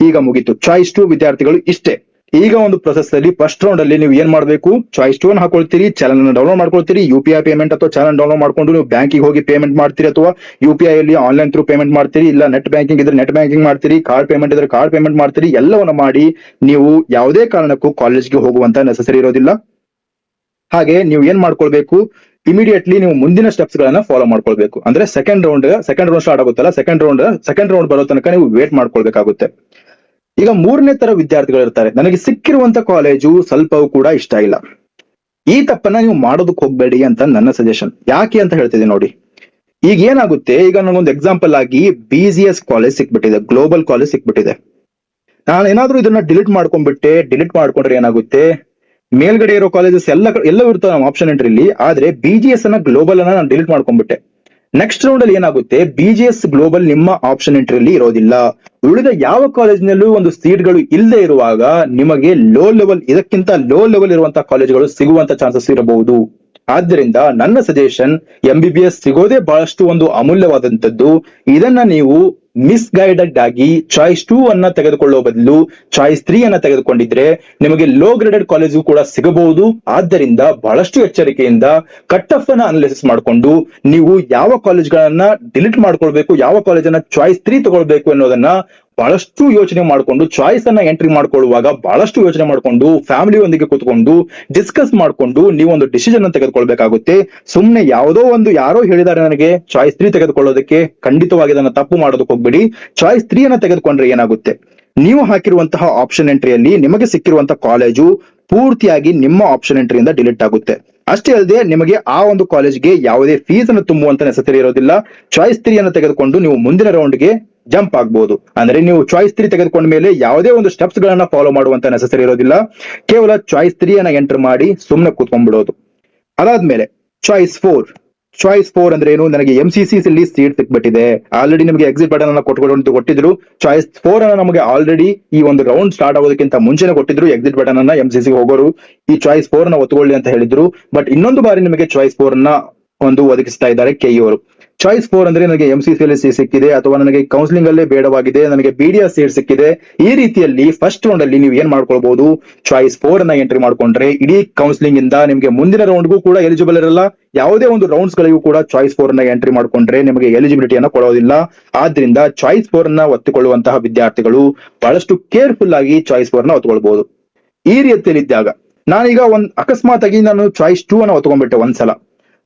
ಈಗ ಮುಗೀತು. ಚಾಯ್ಸ್ 2 ವಿದ್ಯಾರ್ಥಿಗಳು ಇಷ್ಟೇ. ಈಗ ಒಂದು ಪ್ರೊಸೆಸ್ ಅಲ್ಲಿ ಫಸ್ಟ್ ರೌಂಡ್ ಅಲ್ಲಿ ನೀವು ಏನ್ ಮಾಡಬೇಕು, ಚಾಯ್ಸ್ 2 ಹಾಕೊಳ್ತೀರಿ, ಚಾನಲ್ ಅನ್ನು ಡೌನ್ಲೋಡ್ ಮಾಡ್ಕೊಳ್ತೀರಿ, UPI ಪೇಮೆಂಟ್ ಅಥವಾ ಚಾನಲ್ ಡೌನ್ಲೋಡ್ ಮಾಡ್ಕೊಂಡು ನೀವು ಬ್ಯಾಂಕಿಗೆ ಹೋಗಿ ಪೇಮೆಂಟ್ ಮಾಡ್ತೀರಿ, ಅಥವಾ UPI ಅಲ್ಲಿ ಆನ್ಲೈನ್ ಥ್ರೂ ಪೇಮೆಂಟ್ ಮಾಡ್ತೀರಿ, ಇಲ್ಲ ನೆಟ್ ಬ್ಯಾಂಕಿಂಗ್ ಇದ್ರೆ ನೆಟ್ ಬ್ಯಾಂಕಿಂಗ್ ಮಾಡ್ತೀರಿ, ಕಾರ್ಡ್ ಪೇಮೆಂಟ್ ಇದ್ರೆ ಕಾರ್ಡ್ ಪೇಮೆಂಟ್ ಮಾಡ್ತೀರಿ. ಎಲ್ಲವನ್ನ ಮಾಡಿ ನೀವು ಯಾವುದೇ ಕಾರಣಕ್ಕೂ ಕಾಲೇಜ್ಗೆ ಹೋಗುವಂತ ನೆಸೆಸರಿ ಇರೋದಿಲ್ಲ. ಹಾಗೆ ನೀವು ಏನ್ ಮಾಡ್ಕೊಳ್ಬೇಕು, ಇಮಿಡಿಯೇಟ್ಲಿ ನೀವು ಮುಂದಿನ ಸ್ಟೆಪ್ಸ್ ಗಳನ್ನ ಫಾಲೋ ಮಾಡ್ಕೊಳ್ಬೇಕು. ಅಂದ್ರೆ ಸೆಕೆಂಡ್ ರೌಂಡ್ ಸ್ಟಾರ್ಟ್ ಆಗುತ್ತಲ್ಲ, ಸೆಕೆಂಡ್ ರೌಂಡ್ ಬರೋ ತನಕ ನೀವು ವೇಟ್ ಮಾಡ್ಕೊಳ್ಬೇಕಾಗುತ್ತೆ. ಈಗ ಮೂರನೇ ತರ ವಿದ್ಯಾರ್ಥಿಗಳು ಇರ್ತಾರೆ, ನನಗೆ ಸಿಕ್ಕಿರುವಂತ ಕಾಲೇಜು ಸ್ವಲ್ಪವೂ ಕೂಡ ಇಷ್ಟ ಇಲ್ಲ. ಈ ತಪ್ಪನ್ನ ನೀವು ಮಾಡೋದಕ್ಕೆ ಹೋಗ್ಬೇಡಿ ಅಂತ ನನ್ನ ಸಜೆಷನ್. ಯಾಕೆ ಅಂತ ಹೇಳ್ತಿದ್ದೀನಿ ನೋಡಿ. ಈಗ ಏನಾಗುತ್ತೆ, ಈಗ ನನಗೊಂದು ಎಕ್ಸಾಂಪಲ್ ಆಗಿ BGS ಕಾಲೇಜ್ ಸಿಕ್ಬಿಟ್ಟಿದೆ, ಗ್ಲೋಬಲ್ ಕಾಲೇಜ್ ಸಿಕ್ಬಿಟ್ಟಿದೆ. ನಾನು ಏನಾದ್ರೂ ಇದನ್ನ ಡಿಲೀಟ್ ಮಾಡ್ಕೊಂಡ್ರೆ ಏನಾಗುತ್ತೆ, ಮೇಲ್ಗಡೆ ಇರೋ ಕಾಲೇಜಸ್ ಎಲ್ಲ ಇರ್ತಾವೆ ನಮ್ಮ ಆಪ್ಷನ್ ಎಂಟ್ರಿಲಿ, ಆದ್ರೆ BGS ಅನ್ನ ಗ್ಲೋಬಲ್ ಅನ್ನ ನಾನು ಡಿಲೀಟ್ ಮಾಡ್ಕೊಂಡ್ಬಿಟ್ಟೆ. ನೆಕ್ಸ್ಟ್ ರೌಂಡ್ ಅಲ್ಲಿ ಏನಾಗುತ್ತೆ, BGS ಗ್ಲೋಬಲ್ ನಿಮ್ಮ ಆಪ್ಷನ್ ಎಂಟ್ರಿಯಲ್ಲಿ ಇರೋದಿಲ್ಲ. ಉಳಿದ ಯಾವ ಕಾಲೇಜಿನಲ್ಲೂ ಒಂದು ಸೀಟ್ಗಳು ಇಲ್ಲದೆ ಇರುವಾಗ ನಿಮಗೆ ಇದಕ್ಕಿಂತ ಲೋ ಲೆವೆಲ್ ಇರುವಂತಹ ಕಾಲೇಜುಗಳು ಸಿಗುವಂತ ಚಾನ್ಸಸ್ ಇರಬಹುದು. ಆದ್ದರಿಂದ ನನ್ನ ಸಜೆಷನ್, MBBS ಸಿಗೋದೇ ಬಹಳಷ್ಟು ಒಂದು ಅಮೂಲ್ಯವಾದಂತದ್ದು. ಇದನ್ನ ನೀವು ಮಿಸ್ಗೈಡೆಡ್ ಆಗಿ ಚಾಯ್ಸ್ 2 ಅನ್ನ ತೆಗೆದುಕೊಳ್ಳುವ ಬದಲು ಚಾಯ್ಸ್ 3 ಅನ್ನ ತೆಗೆದುಕೊಂಡಿದ್ರೆ ನಿಮಗೆ ಲೋ ಗ್ರೇಡೆಡ್ ಕಾಲೇಜು ಕೂಡ ಸಿಗಬಹುದು. ಆದ್ದರಿಂದ ಬಹಳಷ್ಟು ಎಚ್ಚರಿಕೆಯಿಂದ ಕಟ್ ಆಫ್ ಅನ್ನ ಅನಾಲಿಸಿಸ್ ಮಾಡಿಕೊಂಡು ನೀವು ಯಾವ ಕಾಲೇಜ್ಗಳನ್ನ ಡಿಲೀಟ್ ಮಾಡ್ಕೊಳ್ಬೇಕು, ಯಾವ ಕಾಲೇಜನ್ನ ಚಾಯ್ಸ್ 3 ತಗೊಳ್ಬೇಕು ಅನ್ನೋದನ್ನ ಬಹಳಷ್ಟು ಯೋಚನೆ ಮಾಡಿಕೊಂಡು, ಚಾಯ್ಸ್ ಅನ್ನ ಎಂಟ್ರಿ ಮಾಡ್ಕೊಳ್ಳುವಾಗ ಬಹಳಷ್ಟು ಯೋಚನೆ ಮಾಡಿಕೊಂಡು, ಫ್ಯಾಮಿಲಿಯೊಂದಿಗೆ ಕೂತ್ಕೊಂಡು ಡಿಸ್ಕಸ್ ಮಾಡಿಕೊಂಡು ನೀವು ಒಂದು ಡಿಸಿಷನ್ ಅನ್ನು ತೆಗೆದುಕೊಳ್ಬೇಕಾಗುತ್ತೆ. ಸುಮ್ನೆ ಯಾರೋ ಹೇಳಿದ್ದಾರೆ ನನಗೆ ಚಾಯ್ಸ್ 3 ತೆಗೆದುಕೊಳ್ಳೋದಕ್ಕೆ, ಖಂಡಿತವಾಗಿ ಅದನ್ನ ತಪ್ಪು ಮಾಡೋದಕ್ಕೆ ಹೋಗ್ಬೇಡಿ. ಚಾಯ್ಸ್ 3 ಅನ್ನ ತೆಗೆದುಕೊಂಡ್ರೆ ಏನಾಗುತ್ತೆ, ನೀವು ಹಾಕಿರುವಂತಹ ಆಪ್ಷನ್ ಎಂಟ್ರಿಯಲ್ಲಿ ನಿಮಗೆ ಸಿಕ್ಕಿರುವಂತಹ ಕಾಲೇಜು ಪೂರ್ತಿಯಾಗಿ ನಿಮ್ಮ ಆಪ್ಷನ್ ಎಂಟ್ರಿಯಿಂದ ಡಿಲೀಟ್ ಆಗುತ್ತೆ. ಅಷ್ಟೇ ಅಲ್ಲದೆ ನಿಮಗೆ ಆ ಒಂದು ಕಾಲೇಜ್ಗೆ ಯಾವುದೇ ಫೀಸ್ ಅನ್ನು ತುಂಬುವಂತ ನೆಸೆಸರಿ ಇರೋದಿಲ್ಲ. ಚಾಯ್ಸ್ 3 ಅನ್ನು ತೆಗೆದುಕೊಂಡು ನೀವು ಮುಂದಿನ ರೌಂಡ್ಗೆ ಜಂಪ್ ಆಗ್ಬಹುದು. ಅಂದ್ರೆ ನೀವು ಚಾಯ್ಸ್ 3 ತೆಗೆದುಕೊಂಡ ಮೇಲೆ ಯಾವುದೇ ಒಂದು ಸ್ಟೆಪ್ಸ್ ಗಳನ್ನ ಫಾಲೋ ಮಾಡುವಂತ ನೆಸೆಸರಿ ಇರೋದಿಲ್ಲ. ಕೇವಲ ಚಾಯ್ಸ್ 3 ಅನ್ನ ಎಂಟರ್ ಮಾಡಿ ಸುಮ್ಮನೆ ಕೂತ್ಕೊಂಡ್ಬಿಡೋದು. ಅದಾದ್ಮೇಲೆ ಚಾಯ್ಸ್ 4 ಅಂದ್ರೆ ಏನು, ನನಗೆ MCCs ಅಲ್ಲಿ ಸೀಟ್ ಸಿಕ್ಬಿಟ್ಟಿದೆ, ಆಲ್ರೆಡಿ ನಿಮಗೆ ಎಕ್ಸಿಟ್ ಬಟನ್ ಅನ್ನ ಕೊಟ್ಟಿದ್ರು. ಚಾಯ್ಸ್ 4 ಅನ್ನ ನಮಗೆ ಆಲ್ರೆಡಿ ಈ ಒಂದು ರೌಂಡ್ ಸ್ಟಾರ್ಟ್ ಆಗೋದಕ್ಕಿಂತ ಮುಂಚೆನೆ ಕೊಟ್ಟಿದ್ರು ಎಕ್ಸಿಟ್ ಬಟನ್ ಅನ್ನ. MCC ಹೋಗೋರು ಈ ಚಾಯ್ಸ್ 4 ಅನ್ನ ಒತ್ತುಕೊಳ್ಳಿ ಅಂತ ಹೇಳಿದ್ರು. ಬಟ್ ಇನ್ನೊಂದು ಬಾರಿ ನಿಮಗೆ ಚಾಯ್ಸ್ 4 ಅನ್ನ ಒದಗಿಸ್ತಾ ಇದ್ದಾರೆ KE ಅವರು. ಚಾಯ್ಸ್ 4 ಅಂದ್ರೆ ನನಗೆ MCC ಅಲ್ಲಿ ಸೀಟ್ ಸಿಕ್ಕಿದೆ, ಅಥವಾ ನನಗೆ ಕೌನ್ಸಿಲಿಂಗ್ ಅಲ್ಲೇ ಬೇಡವಾಗಿದೆ, ನನಗೆ BDS ಸೀಟ್ ಸಿಕ್ಕಿದೆ. ಈ ರೀತಿಯಲ್ಲಿ ಫಸ್ಟ್ ರೌಂಡ್ ಅಲ್ಲಿ ನೀವು ಏನ್ ಮಾಡ್ಕೊಳ್ಬಹುದು, ಚಾಯ್ಸ್ 4 ಅನ್ನ ಎಂಟ್ರಿ ಮಾಡ್ಕೊಂಡ್ರೆ ಇಡೀ ಕೌನ್ಸಿಲಿಂಗ್ ಇಂದ ನಿಮಗೆ ಮುಂದಿನ ರೌಂಡ್ಗೂ ಕೂಡ ಎಲಿಜಿಬಲ್ ಇರಲ್ಲ. ಯಾವುದೇ ಒಂದು ರೌಂಡ್ಸ್ ಗಳಿಗೂ ಕೂಡ ಚಾಯ್ಸ್ 4 ಅನ್ನ ಎಂಟ್ರಿ ಮಾಡ್ಕೊಂಡ್ರೆ ನಿಮಗೆ ಎಲಿಜಿಬಿಲಿಟಿಯನ್ನ ಕೊಡೋದಿಲ್ಲ. ಆದ್ರಿಂದ ಚಾಯ್ಸ್ 4 ಅನ್ನ ಒತ್ತಿಕೊಳ್ಳುವಂತಹ ವಿದ್ಯಾರ್ಥಿಗಳು ಬಹಳಷ್ಟು ಕೇರ್ಫುಲ್ ಆಗಿ ಚಾಯ್ಸ್ 4 ಅನ್ನ ಒತ್ಕೊಳ್ಬಹುದು. ಈ ರೀತಿಯಲ್ಲಿ ಇದ್ದಾಗ ನಾನೀಗ ಅಕಸ್ಮಾತ್ ಆಗಿ ನಾನು ಚಾಯ್ಸ್ 2 ಅನ್ನ ಒತ್ಕೊಂಡ್ಬಿಟ್ಟೆ ಒಂದ್ಸಲ.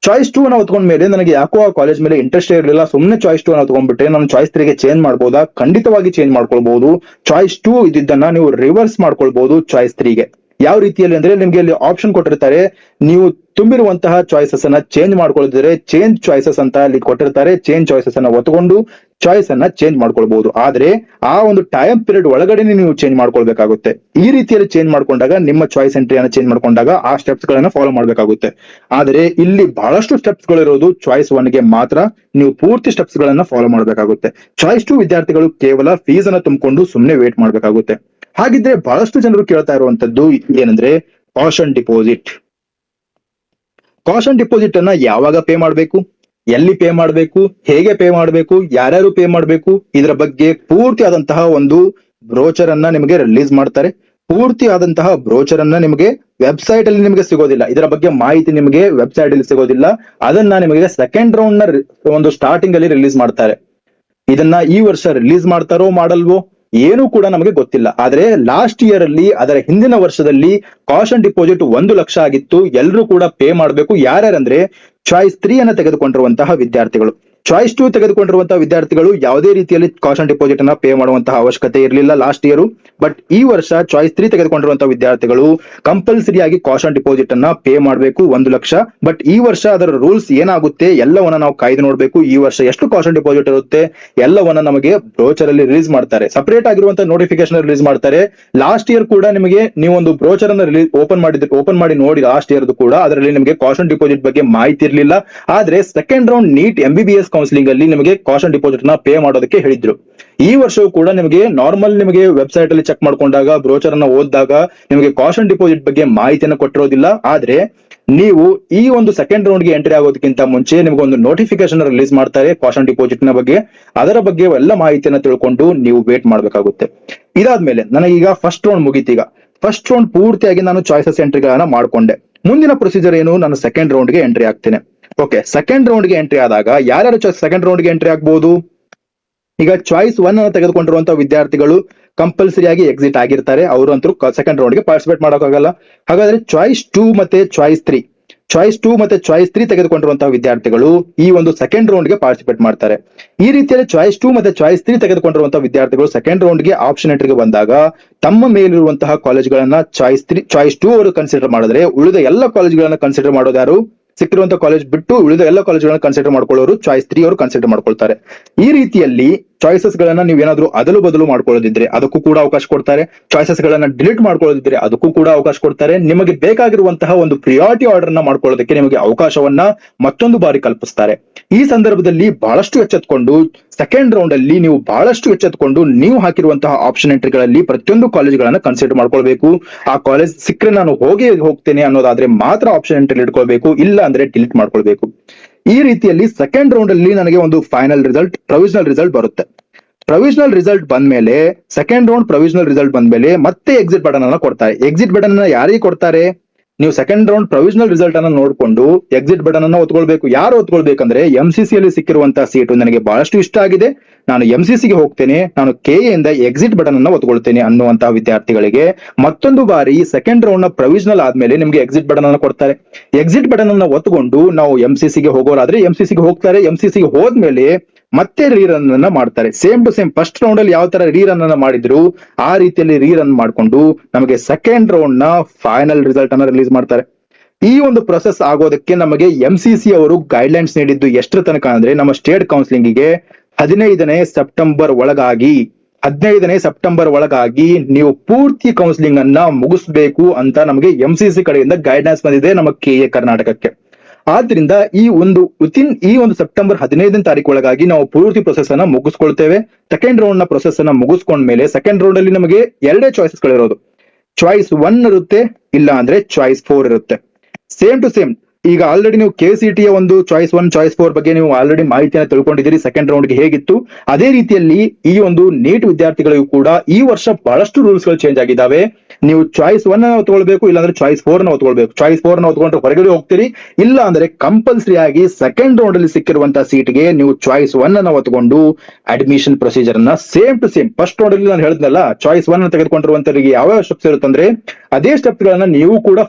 ಚಾಯ್ಸ್ 2 ಅನ್ನ ಒತ್ಕೊಂಡ ಮೇಲೆ ನನಗೆ ಯಾಕೋ ಆ ಕಾಲೇಜ್ ಮೇಲೆ ಇಂಟ್ರೆಸ್ಟ್ ಇರಲಿಲ್ಲ, ಸುಮ್ಮನೆ ಚಾಯ್ಸ್ 2 ಅನ್ನ ಒತ್ಕೊಂಡ್ಬಿಟ್ಟೆ. ನಾನು ಚಾಯ್ಸ್ 3 ಗೆ ಚೇಂಜ್ ಮಾಡಬಹುದಾ? ಖಂಡಿತವಾಗಿ ಚೇಂಜ್ ಮಾಡ್ಕೊಳ್ಬಹುದು. ಚಾಯ್ಸ್ 2 ಇದ್ದನ್ನ ನೀವು ರಿವರ್ಸ್ ಮಾಡ್ಕೊಳ್ಬಹುದು ಚಾಯ್ಸ್ 3 ಗೆ. ಯಾವ ರೀತಿಯಲ್ಲಿ ಅಂದ್ರೆ, ನಿಮ್ಗೆ ಅಲ್ಲಿ ಆಪ್ಷನ್ ಕೊಟ್ಟಿರ್ತಾರೆ, ನೀವು ತುಂಬಿರುವಂತಹ ಚಾಯ್ಸಸ್ ಅನ್ನ ಚೇಂಜ್ ಮಾಡ್ಕೊಳ್ತಿದ್ರೆ ಚೇಂಜ್ ಚಾಯ್ಸಸ್ ಅಂತ ಅಲ್ಲಿ ಕೊಟ್ಟಿರ್ತಾರೆ. ಚೇಂಜ್ ಚಾಯ್ಸಸ್ ಅನ್ನ ಒತ್ಕೊಂಡು ಚಾಯ್ಸ್ ಅನ್ನ ಚೇಂಜ್ ಮಾಡ್ಕೊಳ್ಬಹುದು. ಆದ್ರೆ ಆ ಒಂದು ಟೈಮ್ ಪೀರಿಯಡ್ ಒಳಗಡೆ ನೀವು ಚೇಂಜ್ ಮಾಡ್ಕೊಳ್ಬೇಕಾಗುತ್ತೆ. ಈ ರೀತಿಯಲ್ಲಿ ಚೇಂಜ್ ಮಾಡ್ಕೊಂಡಾಗ, ನಿಮ್ಮ ಚಾಯ್ಸ್ ಎಂಟ್ರಿಯನ್ನು ಚೇಂಜ್ ಮಾಡ್ಕೊಂಡಾಗ ಆ ಸ್ಟೆಪ್ಸ್ ಗಳನ್ನ ಫಾಲೋ ಮಾಡ್ಬೇಕಾಗುತ್ತೆ. ಆದ್ರೆ ಇಲ್ಲಿ ಬಹಳಷ್ಟು ಸ್ಟೆಪ್ಸ್ ಗಳಿರೋದು ಚಾಯ್ಸ್ 1 ಗೆ ಮಾತ್ರ. ನೀವು ಪೂರ್ತಿ ಸ್ಟೆಪ್ಸ್ ಗಳನ್ನ ಫಾಲೋ ಮಾಡ್ಬೇಕಾಗುತ್ತೆ. ಚಾಯ್ಸ್ 2 ವಿದ್ಯಾರ್ಥಿಗಳು ಕೇವಲ ಫೀಸ್ ಅನ್ನ ತುಂಬಿಕೊಂಡು ಸುಮ್ಮನೆ ವೇಟ್ ಮಾಡ್ಬೇಕಾಗುತ್ತೆ. ಹಾಗಿದ್ರೆ ಬಹಳಷ್ಟು ಜನರು ಕೇಳ್ತಾ ಇರುವಂತದ್ದು ಏನಂದ್ರೆ, ಕಾಷನ್ ಡಿಪಾಸಿಟ್. ಕಾಷನ್ ಡಿಪಾಸಿಟ್ ಅನ್ನ ಯಾವಾಗ ಪೇ ಮಾಡಬೇಕು, ಎಲ್ಲಿ ಪೇ ಮಾಡಬೇಕು, ಹೇಗೆ ಪೇ ಮಾಡಬೇಕು, ಯಾರ್ಯಾರು ಪೇ ಮಾಡಬೇಕು, ಇದರ ಬಗ್ಗೆ ಪೂರ್ತಿ ಆದಂತಹ ಒಂದು ಬ್ರೋಚರ್ ಅನ್ನ ನಿಮಗೆ ರಿಲೀಸ್ ಮಾಡ್ತಾರೆ. ಪೂರ್ತಿ ಆದಂತಹ ಬ್ರೋಚರ್ ಅನ್ನ ನಿಮಗೆ ವೆಬ್ಸೈಟ್ ಅಲ್ಲಿ ನಿಮಗೆ ಸಿಗೋದಿಲ್ಲ. ಇದರ ಬಗ್ಗೆ ಮಾಹಿತಿ ನಿಮಗೆ ವೆಬ್ಸೈಟ್ ಅಲ್ಲಿ ಸಿಗೋದಿಲ್ಲ. ಅದನ್ನ ನಿಮಗೆ ಸೆಕೆಂಡ್ ರೌಂಡ್ ನ ಒಂದು ಸ್ಟಾರ್ಟಿಂಗ್ ಅಲ್ಲಿ ರಿಲೀಸ್ ಮಾಡ್ತಾರೆ. ಇದನ್ನ ಈ ವರ್ಷ ರಿಲೀಸ್ ಮಾಡ್ತಾರೋ ಮಾಡಲ್ವೋ ಏನು ಕೂಡ ನಮಗೆ ಗೊತ್ತಿಲ್ಲ. ಆದ್ರೆ ಲಾಸ್ಟ್ ಇಯರ್ ಅಲ್ಲಿ, ಅದರ ಹಿಂದಿನ ವರ್ಷದಲ್ಲಿ ಕಾಷನ್ ಡಿಪಾಸಿಟ್ 1 ಲಕ್ಷ ಆಗಿತ್ತು. ಎಲ್ಲರೂ ಕೂಡ ಪೇ ಮಾಡಬೇಕು. ಯಾರ್ಯಾರಂದ್ರೆ ಚಾಯ್ಸ್ 3 ಅನ್ನ ತೆಗೆದುಕೊಂಡಿರುವಂತಹ ವಿದ್ಯಾರ್ಥಿಗಳು. ಚಾಯ್ಸ್ 2 ತೆಗೆದುಕೊಂಡಿರುವಂತಹ ವಿದ್ಯಾರ್ಥಿಗಳು ಯಾವುದೇ ರೀತಿಯಲ್ಲಿ ಕಾಷನ್ ಡಿಪಾಸಿಟ್ ಅನ್ನ ಪೇ ಮಾಡುವಂತಹ ಅವಶ್ಯಕತೆ ಇರಲಿಲ್ಲ ಲಾಸ್ಟ್ ಇಯರ್. ಬಟ್ ಈ ವರ್ಷ ಚಾಯ್ಸ್ 3 ತೆಗೆದುಕೊಂಡಿರುವಂತಹ ವಿದ್ಯಾರ್ಥಿಗಳು ಕಂಪಲ್ಸರಿ ಆಗಿ ಕಾಷನ್ ಡಿಪಾಸಿಟ್ ಅನ್ನ ಪೇ ಮಾಡಬೇಕು 1 ಲಕ್ಷ. ಬಟ್ ಈ ವರ್ಷ ಅದರ ರೂಲ್ಸ್ ಏನಾಗುತ್ತೆ ಎಲ್ಲವನ್ನ ನಾವು ಕಾಯ್ದು ನೋಡ್ಬೇಕು. ಈ ವರ್ಷ ಎಷ್ಟು ಕಾಷನ್ ಡಿಪಾಸಿಟ್ ಇರುತ್ತೆ ಎಲ್ಲವನ್ನ ನಮಗೆ ಬ್ರೋಚರ್ ಅಲ್ಲಿ ರಿಲೀಸ್ ಮಾಡ್ತಾರೆ. ಸಪರೇಟ್ ಆಗಿರುವಂತಹ ನೋಟಿಫಿಕೇಶನ್ ರಿಲೀಸ್ ಮಾಡ್ತಾರೆ. ಲಾಸ್ಟ್ ಇಯರ್ ಕೂಡ ನಿಮಗೆ ನೀವೊಂದು ಬ್ರೋಚರ್ ಅನ್ನ ಓಪನ್ ಮಾಡಿ ನೋಡಿ, ಲಾಸ್ಟ್ ಇಯರ್ ಕೂಡ ಅದರಲ್ಲಿ ನಿಮಗೆ ಕಾಷನ್ ಡಿಪಾಸಿಟ್ ಬಗ್ಗೆ ಮಾಹಿತಿ ಇರಲಿಲ್ಲ. ಆದ್ರೆ second round NEET MBBS counselling ಅಲ್ಲಿ ನಿಮಗೆ ಕಾಷನ್ ಡಿಪಾಸಿಟ್ ನ ಪೇ ಮಾಡೋದಕ್ಕೆ ಹೇಳಿದ್ರು. ಈ ವರ್ಷವೂ ಕೂಡ ನಿಮಗೆ ನಾರ್ಮಲ್ ನಿಮಗೆ ವೆಬ್ಸೈಟ್ ಅಲ್ಲಿ ಚೆಕ್ ಮಾಡ್ಕೊಂಡಾಗ, ಬ್ರೋಚರ್ ಅನ್ನ ಓದಿದಾಗ ನಿಮಗೆ ಕಾಷನ್ ಡಿಪಾಸಿಟ್ ಬಗ್ಗೆ ಮಾಹಿತಿಯನ್ನು ಕೊಟ್ಟಿರೋದಿಲ್ಲ. ಆದ್ರೆ ನೀವು ಈ ಒಂದು ಸೆಕೆಂಡ್ ರೌಂಡ್ ಗೆ ಎಂಟ್ರಿ ಆಗೋದಕ್ಕಿಂತ ಮುಂಚೆ ನಿಮಗೆ ಒಂದು ನೋಟಿಫಿಕೇಶನ್ ರಿಲೀಸ್ ಮಾಡ್ತಾರೆ ಕಾಷನ್ ಡಿಪಾಸಿಟ್ ನ ಬಗ್ಗೆ. ಅದರ ಬಗ್ಗೆ ಎಲ್ಲ ಮಾಹಿತಿಯನ್ನು ತಿಳ್ಕೊಂಡು ನೀವು ವೇಟ್ ಮಾಡ್ಬೇಕಾಗುತ್ತೆ. ಇದಾದ್ಮೇಲೆ ನನಗೀಗ ಫಸ್ಟ್ ರೌಂಡ್ ಮುಗೀತೀಗ. ಫಸ್ಟ್ ರೌಂಡ್ ಪೂರ್ತಿಯಾಗಿ ನಾನು ಚಾಯ್ಸಸ್ ಎಂಟ್ರಿಗಳನ್ನ ಮಾಡ್ಕೊಂಡೆ. ಮುಂದಿನ ಪ್ರೊಸೀಜರ್ ಏನು, ನಾನು ಸೆಕೆಂಡ್ ರೌಂಡ್ ಗೆ ಎಂಟ್ರಿ ಆಗ್ತೇನೆ. ಓಕೆ, ಸೆಕೆಂಡ್ ರೌಂಡ್ ಗೆ ಎಂಟ್ರಿ ಆದಾಗ ಯಾರ್ಯಾರು ಸೆಕೆಂಡ್ ರೌಂಡ್ ಗೆ ಎಂಟ್ರಿ ಆಗ್ಬಹುದು? ಈಗ ಚಾಯ್ಸ್ 1 ಅನ್ನು ತೆಗೆದುಕೊಂಡಿರುವಂತಹ ವಿದ್ಯಾರ್ಥಿಗಳು ಕಂಪಲ್ಸರಿ ಆಗಿ ಎಕ್ಸಿಟ್ ಆಗಿರ್ತಾರೆ, ಅವರು ಅಂತೂ ಸೆಕೆಂಡ್ ರೌಂಡ್ ಗೆ ಪಾರ್ಟಿಸಿಪೇಟ್ ಮಾಡೋಕ್ಕಾಗಲ್ಲ. ಹಾಗಾದ್ರೆ ಚಾಯ್ಸ್ 2 ಮತ್ತೆ ಚಾಯ್ಸ್ 3 ತೆಗೆದುಕೊಂಡಿರುವಂತಹ ವಿದ್ಯಾರ್ಥಿಗಳು ಈ ಒಂದು ಸೆಕೆಂಡ್ ರೌಂಡ್ ಗೆ ಪಾರ್ಟಿಸಿಪೇಟ್ ಮಾಡ್ತಾರೆ. ಈ ರೀತಿಯಲ್ಲಿ ಚಾಯ್ಸ್ 2 ಮತ್ತೆ ಚಾಯ್ಸ್ 3 ತೆಗೆದುಕೊಂಡಿರುವಂತಹ ವಿದ್ಯಾರ್ಥಿಗಳು ಸೆಕೆಂಡ್ ರೌಂಡ್ ಗೆ ಆಪ್ಷನ್ ಎಂಟ್ರಿಗೆ ಬಂದಾಗ ತಮ್ಮ ಮೇಲಿರುವಂತಹ ಕಾಲೇಜ್ಗಳನ್ನ ಚಾಯ್ಸ್ 2 ಅವರು ಕನ್ಸಿಡರ್ ಮಾಡಿದ್ರೆ, ಉಳಿದ ಎಲ್ಲ ಕಾಲೇಜ್ಗಳನ್ನ ಕನ್ಸಿಡರ್ ಮಾಡೋದು ಯಾರು? ಸಿಕ್ಕಿರುವಂತಹ ಕಾಲೇಜ್ ಬಿಟ್ಟು ಉಳಿದ ಎಲ್ಲ ಕಾಲೇಜ್ಗಳನ್ನ ಕನ್ಸಿಡರ್ ಮಾಡ್ಕೊಳ್ಳೋರು ಚಾಯ್ಸ್ 3 ಅವರು ಕನ್ಸಿಡರ್ ಮಾಡ್ಕೊಳ್ತಾರೆ. ಈ ರೀತಿಯಲ್ಲಿ ಚಾಯ್ಸಸ್ ಗಳನ್ನ ನೀವೇನಾದ್ರೂ ಅದಲು ಬದಲು ಮಾಡ್ಕೊಳ್ಳೋದಿದ್ರೆ ಅದಕ್ಕೂ ಕೂಡ ಅವಕಾಶ ಕೊಡ್ತಾರೆ. ಚಾಯ್ಸಸ್ ಗಳನ್ನ ಡಿಲೀಟ್ ಮಾಡ್ಕೊಳ್ಳೋದಿದ್ರೆ ಅದಕ್ಕೂ ಕೂಡ ಅವಕಾಶ ಕೊಡ್ತಾರೆ. ನಿಮಗೆ ಬೇಕಾಗಿರುವಂತಹ ಒಂದು ಪ್ರಿಯಾರಿಟಿ ಆರ್ಡರ್ ನ ಮಾಡ್ಕೊಳ್ಳೋದಕ್ಕೆ ನಿಮಗೆ ಅವಕಾಶವನ್ನ ಮತ್ತೊಂದು ಬಾರಿ ಕಲ್ಪಿಸ್ತಾರೆ. ಈ ಸಂದರ್ಭದಲ್ಲಿ ಬಹಳಷ್ಟು ಎಚ್ಚೆತ್ಕೊಂಡು ಸೆಕೆಂಡ್ ರೌಂಡ್ ಅಲ್ಲಿ ನೀವು ಬಹಳಷ್ಟು ಎಚ್ಚೆತ್ಕೊಂಡು ನೀವು ಹಾಕಿರುವಂತಹ ಆಪ್ಷನ್ ಎಂಟ್ರಿಗಳಲ್ಲಿ ಪ್ರತಿಯೊಂದು ಕಾಲೇಜ್ಗಳನ್ನ ಕನ್ಸಿಡರ್ ಮಾಡ್ಕೊಳ್ಬೇಕು. ಆ ಕಾಲೇಜ್ ಸಿಕ್ಕರೆ ನಾನು ಹೋಗ್ತೇನೆ ಅನ್ನೋದಾದ್ರೆ ಮಾತ್ರ ಆಪ್ಷನ್ ಎಂಟ್ರಿ ಇಟ್ಕೊಳ್ಬೇಕು, ಇಲ್ಲ ಅಂದ್ರೆ ಡಿಲೀಟ್ ಮಾಡ್ಕೊಳ್ಬೇಕು. ಈ ರೀತಿಯಲ್ಲಿ ಸೆಕೆಂಡ್ ರೌಂಡ್ ಅಲ್ಲಿ ನನಗೆ ಒಂದು ಫೈನಲ್ ರಿಸಲ್ಟ್, ಪ್ರೊವಿಷನಲ್ ರಿಸಲ್ಟ್ ಬರುತ್ತೆ. ಪ್ರೊವಿಷನಲ್ ರಿಸಲ್ಟ್ ಬಂದ್ಮೇಲೆ ಸೆಕೆಂಡ್ ರೌಂಡ್ ಪ್ರೊವಿಷನಲ್ ರಿಸಲ್ಟ್ ಬಂದ್ಮೇಲೆ ಮತ್ತೆ ಎಕ್ಸಿಟ್ ಬಟನ್ ಅನ್ನ ಕೊಡ್ತಾರೆ. ಎಕ್ಸಿಟ್ ಬಟನ್ ಅನ್ನ ಯಾರಿಗೆ ಕೊಡ್ತಾರೆ? ನೀವು ಸೆಕೆಂಡ್ ರೌಂಡ್ ಪ್ರೊವಿಷನಲ್ ರಿಸಲ್ಟ್ ಅನ್ನ ನೋಡ್ಕೊಂಡು ಎಕ್ಸಿಟ್ ಬಟನ್ ಅನ್ನ ಒತ್ಕೊಳ್ಬೇಕು. ಯಾರು ಒತ್ಕೊಳ್ಬೇಕಂದ್ರೆ ಎಂಸಿಸಿ ಅಲ್ಲಿ ಸಿಕ್ಕಿರುವಂತಹ ಸೀಟು ನನಗೆ ಬಹಳಷ್ಟು ಇಷ್ಟ ಆಗಿದೆ, ನಾನು ಎಂಸಿಸಿಗೆ ಹೋಗ್ತೇನೆ, ನಾನು ಕೆಎ ಇಂದ ಎಕ್ಸಿಟ್ ಬಟನ್ ಅನ್ನ ಒತ್ಕೊಳ್ತೇನೆ ಅನ್ನುವಂತಹ ವಿದ್ಯಾರ್ಥಿಗಳಿಗೆ ಮತ್ತೊಂದು ಬಾರಿ ಸೆಕೆಂಡ್ ರೌಂಡ್ ನ ಪ್ರೊವಿಷನಲ್ ಆದ್ಮೇಲೆ ನಿಮ್ಗೆ ಎಕ್ಸಿಟ್ ಬಟನ್ ಅನ್ನ ಕೊಡ್ತಾರೆ. ಎಕ್ಸಿಟ್ ಬಟನ್ ಅನ್ನ ಒತ್ಕೊಂಡು ನಾವು ಎಂಸಿಸಿಗೆ ಹೋಗೋರಾದ್ರೆ ಎಂಸಿಸಿಗೆ ಹೋಗ್ತಾರೆ. ಎಂಸಿಸಿಗೆ ಹೋದ್ಮೇಲೆ ಮತ್ತೆ ರೀರನ್ ಅನ್ನ ಮಾಡ್ತಾರೆ. Same to same first round ಅಲ್ಲಿ ಯಾವ ತರ ರೀರನ್ ಅನ್ನ ಮಾಡಿದ್ರು ಆ ರೀತಿಯಲ್ಲಿ ರೀರನ್ ಮಾಡ್ಕೊಂಡು ನಮಗೆ ಸೆಕೆಂಡ್ ರೌಂಡ್ ನ ಫೈನಲ್ ರಿಸಲ್ಟ್ ಅನ್ನ ರಿಲೀಸ್ ಮಾಡ್ತಾರೆ. ಈ ಒಂದು ಪ್ರೊಸೆಸ್ ಆಗೋದಕ್ಕೆ ನಮಗೆ ಎಂಸಿಸಿ ಅವರು ಗೈಡ್ಲೈನ್ಸ್ ನೀಡಿದ್ದು ಎಷ್ಟರ ತನಕ ಅಂದ್ರೆ, ನಮ್ಮ ಸ್ಟೇಟ್ ಕೌನ್ಸಿಲಿಂಗ್ 15ನೇ ಸೆಪ್ಟೆಂಬರ್ ಒಳಗಾಗಿ ನೀವು ಪೂರ್ತಿ ಕೌನ್ಸಿಲಿಂಗ್ ಅನ್ನ ಮುಗಿಸ್ಬೇಕು ಅಂತ ನಮಗೆ ಎಂಸಿಸಿ ಕಡೆಯಿಂದ ಗೈಡ್ಲೈನ್ಸ್ ಬಂದಿದೆ ನಮ್ಮ ಕೆಎ ಕರ್ನಾಟಕಕ್ಕೆ. ಆದ್ರಿಂದ ಈ ಒಂದು ಸೆಪ್ಟೆಂಬರ್ 15ನೇ ತಾರೀಕು ಒಳಗಾಗಿ ನಾವು ಪೂರ್ತಿ ಪ್ರೊಸೆಸ್ ಅನ್ನ ಮುಗಿಸ್ಕೊಳ್ತೇವೆ. ಸೆಕೆಂಡ್ ರೌಂಡ್ ನ ಪ್ರೊಸೆಸ್ ಅನ್ನ ಮುಗಿಸ್ಕೊಂಡ್ಮೇಲೆ ಸೆಕೆಂಡ್ ರೌಂಡ್ ಅಲ್ಲಿ ನಮಗೆ ಎರಡೇ ಚಾಯ್ಸಸ್ ಗಳಿರೋದು, ಚಾಯ್ಸ್ 1 ಇರುತ್ತೆ, ಇಲ್ಲ ಅಂದ್ರೆ ಚಾಯ್ಸ್ 4 ಇರುತ್ತೆ. ಸೇಮ್ ಟು ಸೇಮ್ ಈಗ ಆಲ್ರೆಡಿ ನೀವು ಕೆಸಿಟಿಯ ಒಂದು ಚಾಯ್ಸ್ 1 ಚಾಯ್ಸ್ 4 ಬಗ್ಗೆ ನೀವು ಆಲ್ರೆಡಿ ಮಾಹಿತಿಯನ್ನು ತಿಳ್ಕೊಂಡಿದ್ದೀರಿ, ಸೆಕೆಂಡ್ ರೌಂಡ್ ಗೆ ಹೇಗಿತ್ತು. ಅದೇ ರೀತಿಯಲ್ಲಿ ಈ ಒಂದು ನೀಟ್ ವಿದ್ಯಾರ್ಥಿಗಳಿಗೂ ಕೂಡ ಈ ವರ್ಷ ಬಹಳಷ್ಟು ರೂಲ್ಸ್ ಗಳು ಚೇಂಜ್ ಆಗಿದ್ದಾವೆ. ನೀವು ಚಾಯ್ಸ್ 1 ಅನ್ನ ಒತ್ಕೊಳ್ಬೇಕು, ಇಲ್ಲಾಂದ್ರೆ ಚಾಯ್ಸ್ 4 ನ ಒತ್ಕೊಳ್ಬೇಕು. ಚಾಯ್ಸ್ 4 ನ ಒತ್ಕೊಂಡ್ರೆ ಹೊರಗಡೆ ಹೋಗ್ತೀರಿ, ಇಲ್ಲ ಅಂದ್ರೆ ಕಂಪಲ್ಸರಿ ಆಗಿ ಸೆಕೆಂಡ್ ರೌಂಡ್ ಅಲ್ಲಿ ಸಿಕ್ಕಿರುವಂತಹ ಸೀಟ್ಗೆ ನೀವು ಚಾಯ್ಸ್ 1 ಅನ್ನ ಒತ್ಕೊಂಡು ಅಡ್ಮಿಷನ್ ಪ್ರೊಸೀಜರ್ ಅನ್ನ same to same first round ಅಲ್ಲಿ ನಾನು ಹೇಳಿದ್ನಲ್ಲ, ಚಾಯ್ಸ್ 1 ಅನ್ನು ತೆಗೆದುಕೊಂಡಿರುವಂತವರಿಗೆ ಯಾವ ಸ್ಟೆಪ್ಸ್ ಇರುತ್ತಂದ್ರೆ ಅದೇ ಸ್ಟೆಪ್ಸ್ ಗಳನ್ನ ನೀವು ಕೂಡ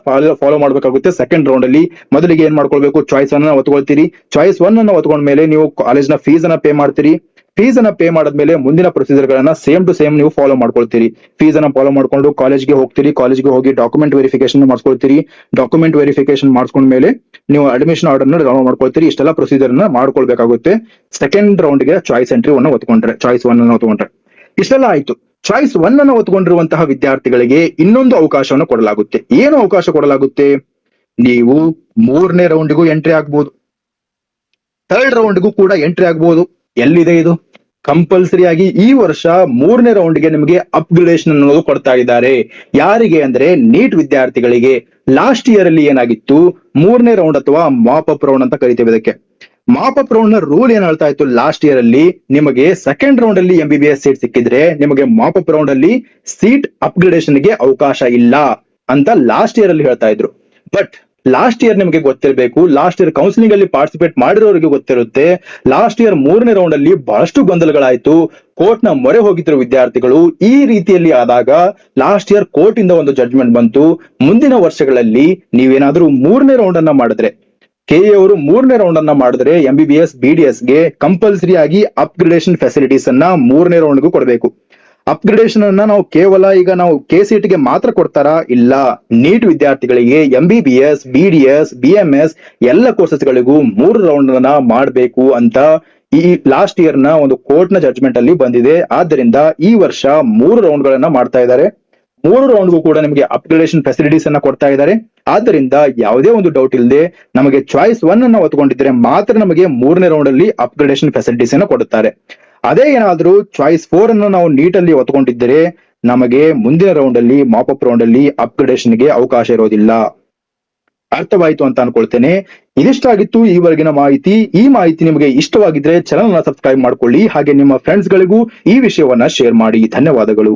ಫಾಲೋ ಮಾಡಬೇಕಾಗುತ್ತೆ. ಸೆಕೆಂಡ್ ರೌಂಡ್ ಅಲ್ಲಿ ಮೊದಲಿಗೆ ಏನ್ ಮಾಡ್ಕೊಳ್ಬೇಕು, ಚಾಯ್ಸ್ 1 ಅನ್ನ ಒತ್ಕೊಳ್ತೀರಿ. ಚಾಯ್ಸ್ 1 ಅನ್ನ ಒತ್ಕೊಂಡ್ಮೇಲೆ ನೀವು ಕಾಲೇಜ್ನ ಫೀಸ್ ಅನ್ನ ಪೇ ಮಾಡ್ತೀರಿ. ಫೀಸ್ ಅನ್ನ ಪೇ ಮಾಡಿದ್ಮೇಲೆ ಮುಂದಿನ ಪ್ರೊಸೀಜರ್ ಗಳನ್ನ ಸೇಮ್ ಟು ಸೇಮ್ ನೀವು ಫಾಲೋ ಮಾಡ್ಕೊಳ್ತೀರಿ. ಫೀಸ್ ಅನ್ನ ಫಾಲೋ ಮಾಡ್ಕೊಂಡು ಕಾಲೇಜ್ಗೆ ಹೋಗ್ತೀರಿ. ಕಾಲೇಜ್ಗೆ ಹೋಗಿ ಡಾಕ್ಯುಮೆಂಟ್ ವೆರಿಫಿಕೇಶನ್ ಮಾಡ್ಕೊಳ್ತೀರಿ. ಡಾಕ್ಯುಮೆಂಟ್ ವೆರಿಫಿಕೇಶನ್ ಮಾಡ್ಕೊಂಡ್ಮೇಲೆ ನೀವು ಅಡ್ಮಿಷನ್ ಆರ್ಡರ್ ನ ಡೌನ್ಲೋಡ್ ಮಾಡ್ಕೊಳ್ತೀರಿ. ಇಷ್ಟೆಲ್ಲ ಪ್ರೊಸೀಜರ್ ನ ಮಾಡ್ಕೊಳ್ಬೇಕಾಗುತ್ತೆ ಸೆಕೆಂಡ್ ರೌಂಡ್ ಗೆ ಚಾಯ್ಸ್ ಎಂಟ್ರಿ ಚಾಯ್ಸ್ 1 ಅನ್ನ ಒತ್ಕೊಂಡ್ರೆ. ಇಷ್ಟೆಲ್ಲ ಆಯ್ತು. ಚಾಯ್ಸ್ 1 ಅನ್ನ ಒತ್ಕೊಂಡಿರುವಂತಹ ವಿದ್ಯಾರ್ಥಿಗಳಿಗೆ ಇನ್ನೊಂದು ಅವಕಾಶವನ್ನು ಕೊಡಲಾಗುತ್ತೆ. ಏನು ಅವಕಾಶ ಕೊಡಲಾಗುತ್ತೆ? ನೀವು 3ನೇ ರೌಂಡ್ಗೂ ಎಂಟ್ರಿ ಆಗ್ಬಹುದು, 3rd ರೌಂಡ್ಗೂ ಕೂಡ ಎಂಟ್ರಿ ಆಗ್ಬಹುದು. ಎಲ್ಲಿದೆ ಇದು? ಕಂಪಲ್ಸರಿ ಆಗಿ ಈ ವರ್ಷ 3ನೇ ರೌಂಡ್ಗೆ ನಿಮಗೆ ಅಪ್ಗ್ರೇಡೇಷನ್ ಅನ್ನೋದು ಕೊಡ್ತಾ ಇದ್ದಾರೆ. ಯಾರಿಗೆ ಅಂದ್ರೆ ನೀಟ್ ವಿದ್ಯಾರ್ಥಿಗಳಿಗೆ. ಲಾಸ್ಟ್ ಇಯರ್ ಅಲ್ಲಿ ಏನಾಗಿತ್ತು, 3ನೇ ರೌಂಡ್ ಅಥವಾ ಮಾಪ್ ಅಪ್ ರೌಂಡ್ ಅಂತ ಕರಿತೇವೆ ಇದಕ್ಕೆ. ಮಾಪ್ ಅಪ್ ರೌಂಡ್ ನ ರೂಲ್ ಏನ್ ಹೇಳ್ತಾ ಇತ್ತು, ಲಾಸ್ಟ್ ಇಯರ್ ಅಲ್ಲಿ ನಿಮಗೆ ಸೆಕೆಂಡ್ ರೌಂಡ್ ಅಲ್ಲಿ MBBS ಸೀಟ್ ಸಿಕ್ಕಿದ್ರೆ ನಿಮಗೆ ಮಾಪ್ ಅಪ್ ರೌಂಡ್ ಅಲ್ಲಿ ಸೀಟ್ ಅಪ್ಗ್ರೇಡೇಷನ್ ಗೆ ಅವಕಾಶ ಇಲ್ಲ ಅಂತ ಲಾಸ್ಟ್ ಇಯರ್ ಅಲ್ಲಿ ಹೇಳ್ತಾ ಇದ್ರು. ಬಟ್ ಲಾಸ್ಟ್ ಇಯರ್ ನಿಮಗೆ ಗೊತ್ತಿರಬೇಕು, ಲಾಸ್ಟ್ ಇಯರ್ ಕೌನ್ಸಿಲಿಂಗ್ ಅಲ್ಲಿ ಪಾರ್ಟಿಸಿಪೇಟ್ ಮಾಡಿರೋರಿಗೆ ಗೊತ್ತಿರುತ್ತೆ, ಲಾಸ್ಟ್ ಇಯರ್ 3ನೇ ರೌಂಡ್ ಅಲ್ಲಿ ಬಹಳಷ್ಟು ಗೊಂದಲಗಳಾಯ್ತು. ಕೋರ್ಟ್ ನ ಮೊರೆ ಹೋಗಿದ್ರು ವಿದ್ಯಾರ್ಥಿಗಳು. ಈ ರೀತಿಯಲ್ಲಿ ಆದಾಗ ಲಾಸ್ಟ್ ಇಯರ್ ಕೋರ್ಟ್ ಇಂದ ಒಂದು ಜಡ್ಜ್ಮೆಂಟ್ ಬಂತು, ಮುಂದಿನ ವರ್ಷಗಳಲ್ಲಿ ನೀವೇನಾದ್ರೂ 3ನೇ ರೌಂಡ್ ಅನ್ನ ಮಾಡಿದ್ರೆ, ಕೆಎ ಅವರು 3ನೇ ರೌಂಡ್ ಅನ್ನ ಮಾಡಿದ್ರೆ MBBS BDS ಗೆ ಕಂಪಲ್ಸರಿ ಆಗಿ ಅಪ್ಗ್ರೇಡೇಷನ್ ಫೆಸಿಲಿಟೀಸ್ ಅನ್ನ 3ನೇ ರೌಂಡ್ಗೂ ಕೊಡಬೇಕು. ಅಪ್ಗ್ರೇಡೇಷನ್ ಅನ್ನ ನಾವು ಕೇವಲ ಈಗ ನಾವು KCET ಗೆ ಮಾತ್ರ ಕೊಡ್ತಾರಾ? ಇಲ್ಲ, ನೀಟ್ ವಿದ್ಯಾರ್ಥಿಗಳಿಗೆ MBBS BDS BMS ಎಲ್ಲ ಕೋರ್ಸಸ್ ಗಳಿಗೂ 3 ರೌಂಡ್ ಅನ್ನ ಮಾಡಬೇಕು ಅಂತ ಈ ಲಾಸ್ಟ್ ಇಯರ್ ನ ಒಂದು ಕೋರ್ಟ್ ನ ಜಡ್ಜ್ಮೆಂಟ್ ಅಲ್ಲಿ ಬಂದಿದೆ. ಆದ್ದರಿಂದ ಈ ವರ್ಷ 3 ರೌಂಡ್ ಗಳನ್ನ ಮಾಡ್ತಾ ಇದ್ದಾರೆ. 3 ರೌಂಡ್ಗೂ ಕೂಡ ನಿಮಗೆ ಅಪ್ಗ್ರೇಡೇಷನ್ ಫೆಸಿಲಿಟೀಸ್ ಅನ್ನ ಕೊಡ್ತಾ ಇದ್ದಾರೆ. ಆದ್ದರಿಂದ ಯಾವುದೇ ಒಂದು ಡೌಟ್ ಇಲ್ಲದೆ ನಮಗೆ ಚಾಯ್ಸ್ 1 ಅನ್ನ ಒತ್ಕೊಂಡಿದ್ರೆ ಮಾತ್ರ ನಮಗೆ 3ನೇ ರೌಂಡ್ ಅಲ್ಲಿ ಅಪ್ಗ್ರೇಡೇಷನ್ ಫೆಸಿಲಿಟೀಸ್ ಅನ್ನ ಕೊಡುತ್ತಾರೆ. ಅದೇ ಏನಾದ್ರೂ ಚಾಯ್ಸ್ 4 ಅನ್ನು ನಾವು ನೀಟಲ್ಲಿ ಒತ್ಕೊಂಡಿದ್ದರೆ ನಮಗೆ ಮುಂದಿನ ರೌಂಡ್ ಅಲ್ಲಿ ಮಾಪ್ ಅಪ್ ರೌಂಡ್ ಅಲ್ಲಿ ಅಪ್ಗ್ರೇಡೇಷನ್ ಗೆ ಅವಕಾಶ ಇರೋದಿಲ್ಲ. ಅರ್ಥವಾಯಿತು ಅಂತ ಅನ್ಕೊಳ್ತೇನೆ. ಇದಿಷ್ಟಾಗಿತ್ತು ಈವರೆಗಿನ ಮಾಹಿತಿ. ಈ ಮಾಹಿತಿ ನಿಮಗೆ ಇಷ್ಟವಾಗಿದ್ರೆ ಚಾನೆಲ್ ನ ಸಬ್ಸ್ಕ್ರೈಬ್ ಮಾಡ್ಕೊಳ್ಳಿ, ಹಾಗೆ ನಿಮ್ಮ ಫ್ರೆಂಡ್ಸ್ ಗಳಿಗೂ ಈ ವಿಷಯವನ್ನ ಶೇರ್ ಮಾಡಿ. ಧನ್ಯವಾದಗಳು.